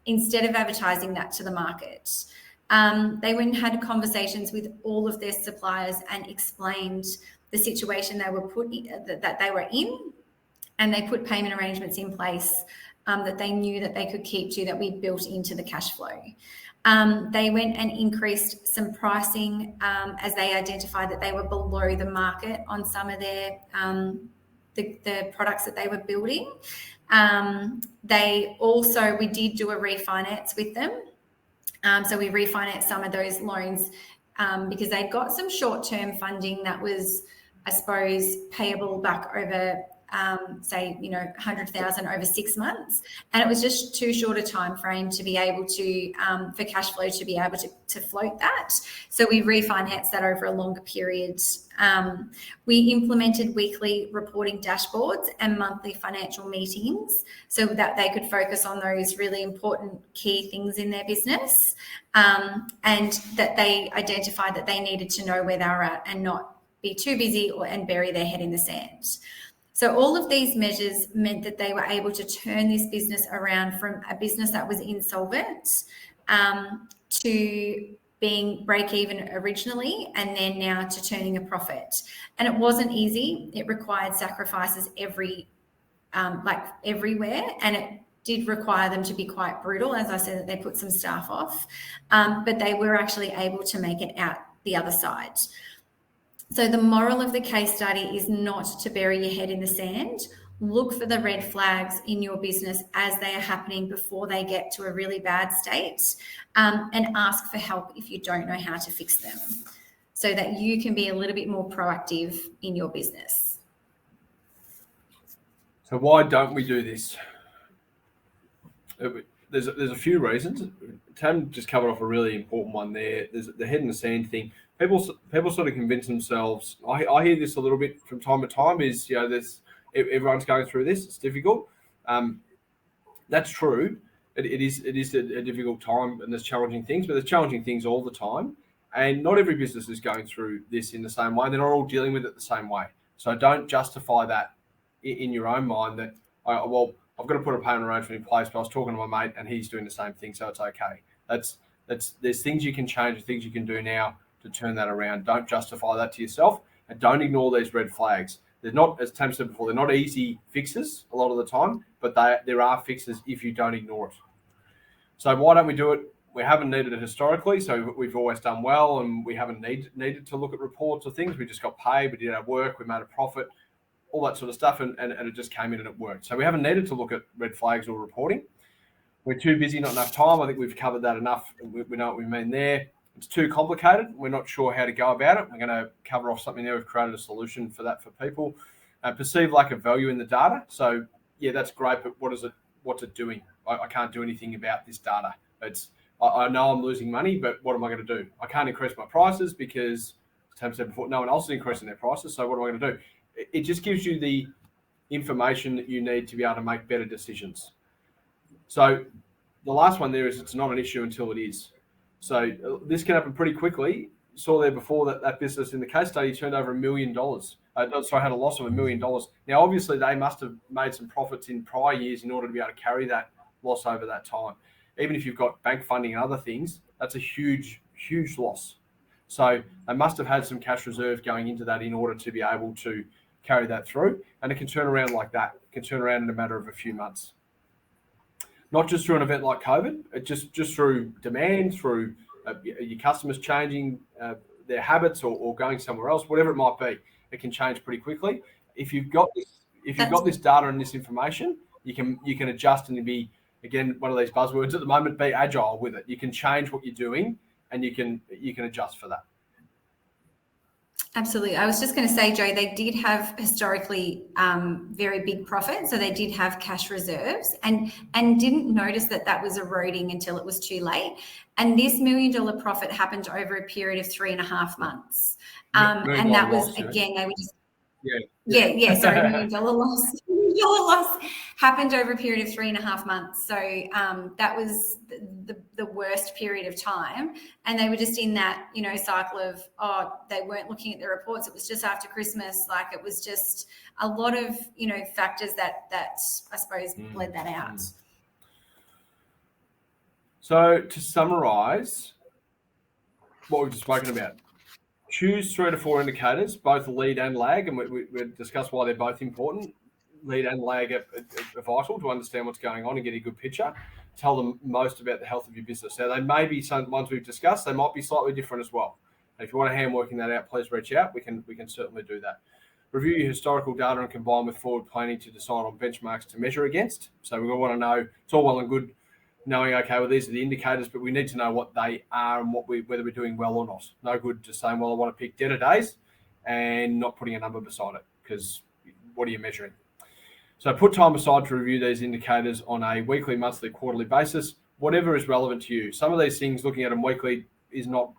[SPEAKER 1] instead of advertising that to the market. They went and had conversations with all of their suppliers and explained the situation that they were in, and they put payment arrangements in place that they knew that they could keep to, that we built into the cash flow. They went and increased some pricing as they identified that they were below the market on some of their the products that they were building. We did do a refinance with them. So we refinanced some of those loans because they'd got some short-term funding that was, I suppose, payable back over, say, 100,000 over 6 months, and it was just too short a time frame to be able to, for cash flow to be able to float that. So we refinanced that over a longer period. We implemented weekly reporting dashboards and monthly financial meetings so that they could focus on those really important key things in their business, and that they identified that they needed to know where they were at and not be too busy and bury their head in the sand. So all of these measures meant that they were able to turn this business around from a business that was insolvent to being break even originally, and then now to turning a profit. And it wasn't easy. It required sacrifices everywhere, and it did require them to be quite brutal. As I said, that they put some staff off, but they were actually able to make it out the other side. So the moral of the case study is not to bury your head in the sand. Look for the red flags in your business as they are happening before they get to a really bad state, and ask for help if you don't know how to fix them, so that you can be a little bit more proactive in your business.
[SPEAKER 2] So why don't we do this? There's a few reasons. Tam just covered off a really important one there. There's the head in the sand thing. People sort of convince themselves. I hear this a little bit from time to time. Is everyone's going through this. It's difficult. That's true. It is a difficult time, and there's challenging things. But there's challenging things all the time, and not every business is going through this in the same way. They're not all dealing with it the same way. So don't justify that in your own mind that I've got to put a payment arrangement in place. But I was talking to my mate, and he's doing the same thing, so it's okay. There's things you can change, things you can do now to turn that around. Don't justify that to yourself, and don't ignore these red flags. They're not, as Tam said before, they're not easy fixes a lot of the time, but there are fixes if you don't ignore it. So why don't we do it? We haven't needed it historically, so we've always done well, and we haven't needed to look at reports or things. We just got paid, we did our work, we made a profit, all that sort of stuff, and it just came in and it worked. So we haven't needed to look at red flags or reporting. We're too busy, not enough time. I think we've covered that enough. We know what we mean there. It's too complicated. We're not sure how to go about it. We're going to cover off something there. We've created a solution for that for people. Perceive lack of value in the data. So yeah, that's great, but what's it doing? I can't do anything about this data. I know I'm losing money, but what am I going to do? I can't increase my prices because, as Tam said before, no one else is increasing their prices. So what am I going to do? It just gives you the information that you need to be able to make better decisions. So the last one there is it's not an issue until it is. So this can happen pretty quickly. You saw there before that business in the case study turned over $1 million. Had a loss of $1 million. Now, obviously, they must have made some profits in prior years in order to be able to carry that loss over that time. Even if you've got bank funding and other things, that's a huge, huge loss. So they must have had some cash reserve going into that in order to be able to carry that through. And it can turn around like that. It can turn around in a matter of a few months. Not just through an event like COVID, just through demand, through your customers changing their habits or going somewhere else, whatever it might be. It can change pretty quickly. If you've got this data and this information, you can adjust and be, again, one of these buzzwords at the moment, be agile with it. You can change what you're doing, and you can adjust for that.
[SPEAKER 1] Absolutely. I was just going to say, Joe, they did have historically very big profits. So they did have cash reserves and didn't notice that was eroding until it was too late. And this $1 million profit happened over a period of 3.5 months. And that was, again, they were just, sorry, $1 million loss. $1 million loss happened over a period of 3.5 months. So that was the worst period of time. And they were just in that, cycle of, they weren't looking at the reports. It was just after Christmas. Like, it was just a lot of, factors that I suppose bled that out.
[SPEAKER 2] So to summarize what we've just spoken about, choose 3 to 4 indicators, both lead and lag, and we discussed why they're both important. lead and lag are vital to understand what's going on and get a good picture. Tell them most about the health of your business. Now, they may be some ones we've discussed. They might be slightly different as well. If you want a hand working that out, please reach out. We can certainly do that. Review your historical data and combine with forward planning to decide on benchmarks to measure against. So we want to know, it's all well and good knowing, okay, well, these are the indicators, but we need to know what they are and whether we're doing well or not. No good just saying, well, I want to pick debtor days and not putting a number beside it, because what are you measuring? So put time aside to review these indicators on a weekly, monthly, quarterly basis, whatever is relevant to you. Some of these things, looking at them weekly is not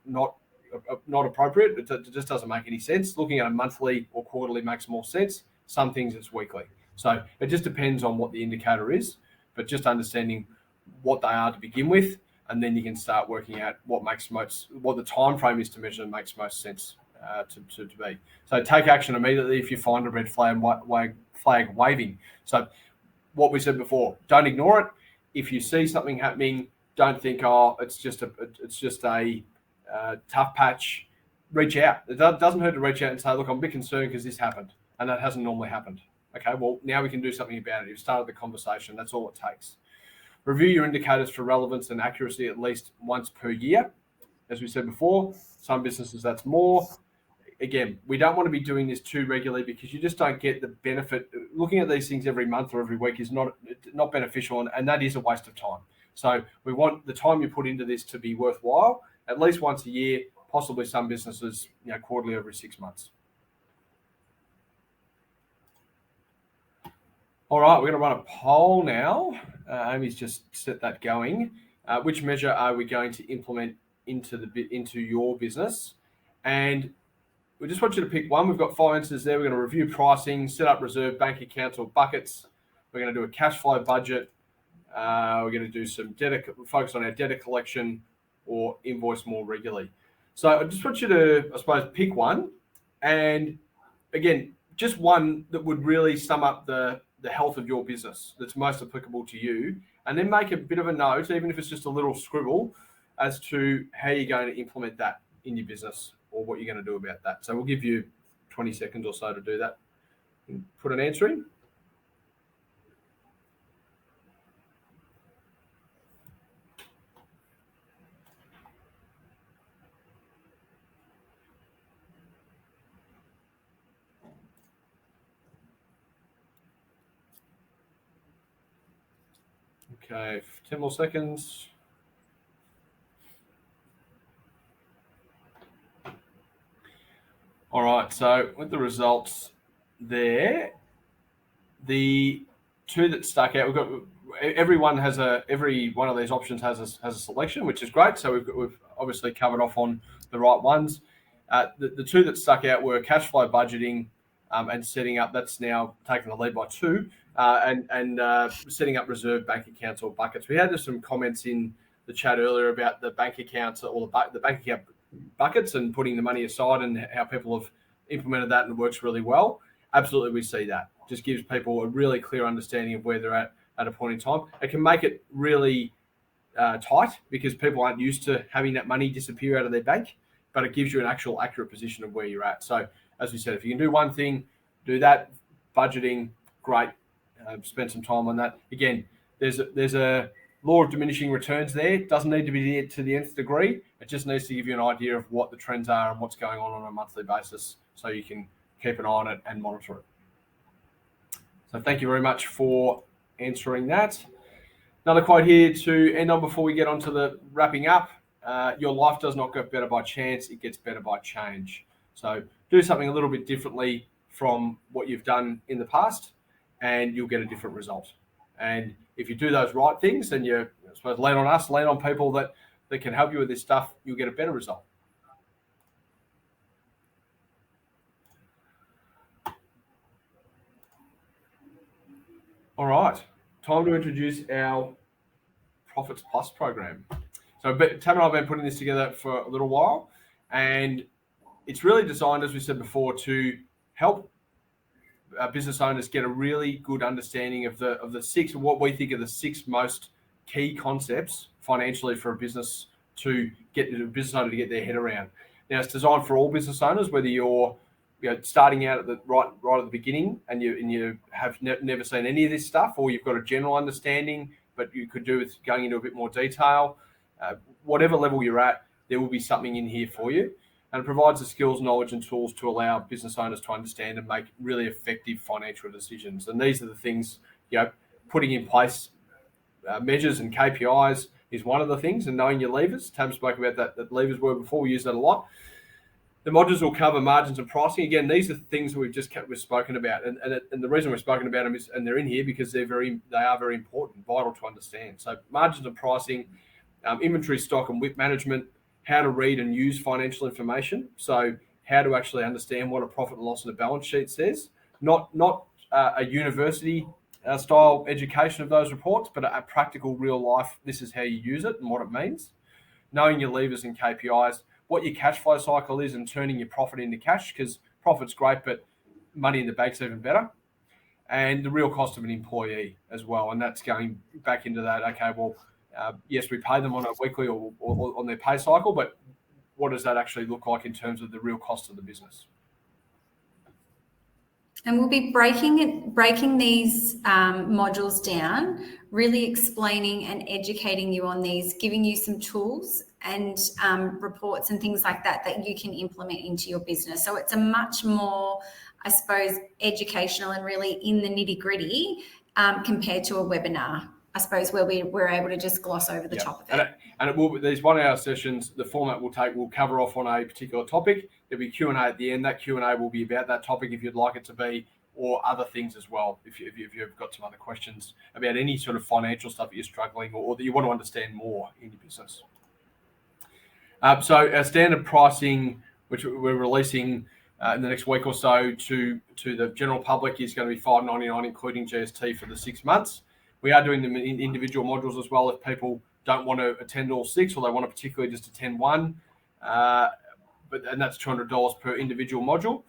[SPEAKER 2] appropriate. It just doesn't make any sense. Looking at a monthly or quarterly makes more sense. Some things it's weekly. So it just depends on what the indicator is, but just understanding what they are to begin with, and then you can start working out what the time frame is to measure and makes most sense to be. So take action immediately if you find a red flag waving. So what we said before, don't ignore it. If you see something happening, don't think, oh, it's just a tough patch. Reach out. It doesn't hurt to reach out and say, look, I'm a bit concerned because this happened, and that hasn't normally happened. Okay, well, now we can do something about it. You've started the conversation. That's all it takes. Review your indicators for relevance and accuracy at least once per year. As we said before, some businesses that's more. Again, we don't want to be doing this too regularly because you just don't get the benefit. Looking at these things every month or every week is not beneficial, and that is a waste of time. So we want the time you put into this to be worthwhile, at least once a year, possibly some businesses, quarterly every 6 months. All right, we're going to run a poll now. Amy's just set that going. Which measure are we going to implement into your business? And we just want you to pick one. We've got 5 answers there. We're going to review pricing, set up reserve bank accounts or buckets. We're going to do a cash flow budget. We're going to do some focus on our debtor collection, or invoice more regularly. So I just want you to, I suppose, pick one. And again, just one that would really sum up the health of your business that's most applicable to you, and then make a bit of a note, even if it's just a little scribble, as to how you're going to implement that in your business or what you're going to do about that. So we'll give you 20 seconds or so to do that. Put an answer in. Okay, 10 more seconds. All right, so with the results there, the two that stuck out, we've got every one of these options has a selection, which is great. So we've obviously covered off on the right ones. The two that stuck out were cash flow budgeting and setting up. That's now taken the lead by 2. And setting up reserve bank accounts or buckets. We had some comments in the chat earlier about the bank accounts or the bank account buckets and putting the money aside, and how people have implemented that and it works really well. Absolutely, we see that. Just gives people a really clear understanding of where they're at a point in time. It can make it really tight because people aren't used to having that money disappear out of their bank, but it gives you an actual accurate position of where you're at. So as we said, if you can do one thing, do that. Budgeting, great. Spend some time on that. Again, there's a law of diminishing returns there. It doesn't need to be to the nth degree. It just needs to give you an idea of what the trends are and what's going on a monthly basis, so you can keep an eye on it and monitor it. So thank you very much for answering that. Another quote here to end on before we get on to the wrapping up. Your life does not get better by chance. It gets better by change. So do something a little bit differently from what you've done in the past, and you'll get a different result. And if you do those right things, and you, I suppose, lean on us, lean on people that can help you with this stuff, you'll get a better result. All right, time to introduce our Profits Plus program. So Tam and I have been putting this together for a little while, and it's really designed, as we said before, to help business owners get a really good understanding of the 6, what we think are the 6 most key concepts financially for a business to get the business owner to get their head around. Now, it's designed for all business owners, whether you're starting out at the right at the beginning, and you have never seen any of this stuff, or you've got a general understanding, but you could do with going into a bit more detail. Whatever level you're at, there will be something in here for you, and it provides the skills, knowledge, and tools to allow business owners to understand and make really effective financial decisions. And these are the things, putting in place measures and KPIs is one of the things, and knowing your levers. Tam spoke about that levers word before. We use that a lot. The modules will cover margins and pricing. Again, these are things that we've spoken about, and the reason we've spoken about them is, and they're in here because they are very important, vital to understand. So margins and pricing, inventory, stock, and WIP management, how to read and use financial information. So how to actually understand what a profit and loss on a balance sheet says. Not a university style education of those reports, but a practical, real life. This is how you use it and what it means. Knowing your levers and KPIs, what your cash flow cycle is, and turning your profit into cash, because profit's great, but money in the bank's even better. And the real cost of an employee as well. And that's going back into that. Okay, well, yes, we pay them on a weekly or on their pay cycle, but what does that actually look like in terms of the real cost of the business?
[SPEAKER 1] And we'll be breaking these modules down, really explaining and educating you on these, giving you some tools and reports and things like that you can implement into your business. So it's a much more, I suppose, educational and really in the nitty-gritty compared to a webinar, I suppose, where we're able to just gloss over the top of it.
[SPEAKER 2] And it will be these 1 hour sessions. The format we'll cover off on a particular topic. There'll be Q&A at the end. That Q&A will be about that topic if you'd like it to be, or other things as well. If you've got some other questions about any sort of financial stuff that you're struggling or that you want to understand more in your business. So our standard pricing, which we're releasing in the next week or so to the general public, is going to be $5.99, including GST, for the 6 months. We are doing them in individual modules as well if people don't want to attend all 6, or they want to particularly just attend one. And that's $200 per individual module.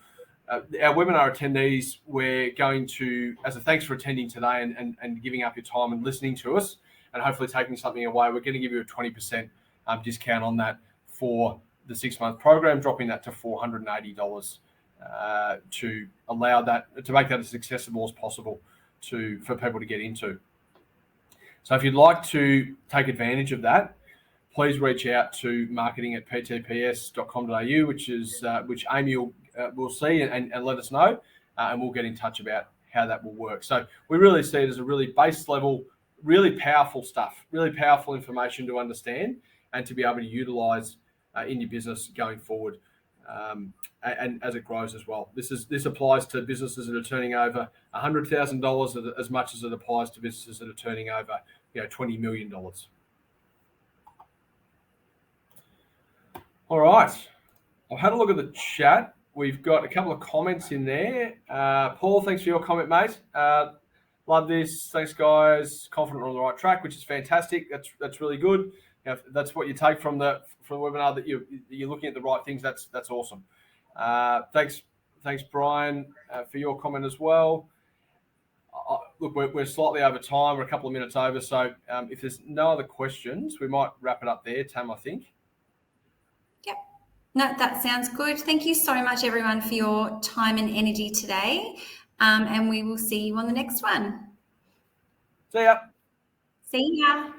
[SPEAKER 2] Our webinar attendees, we're going to, as a thanks for attending today and giving up your time and listening to us, and hopefully taking something away, we're going to give you a 20% discount on that for the 6-month program, dropping that to $480 to allow that, to make that as accessible as possible for people to get into. So if you'd like to take advantage of that, please reach out to marketing@ptps.com.au, which Amy will see and let us know, and we'll get in touch about how that will work. So we really see it as a really base level, really powerful stuff, really powerful information to understand and to be able to utilize in your business going forward, and as it grows as well. This applies to businesses that are turning over $100,000 as much as it applies to businesses that are turning over $20 million. All right, I've had a look at the chat. We've got a couple of comments in there. Paul, thanks for your comment, mate. Love this. Thanks, guys. Confident we're on the right track, which is fantastic. That's really good. If that's what you take from the webinar, that you're looking at the right things. That's awesome. Thanks, Brian, for your comment as well. Look, we're slightly over time. We're a couple of minutes over. So if there's no other questions, we might wrap it up there, Tam, I think.
[SPEAKER 1] Yep. No, that sounds good. Thank you so much, everyone, for your time and energy today. And we will see you on the next one.
[SPEAKER 2] See ya.
[SPEAKER 1] See ya.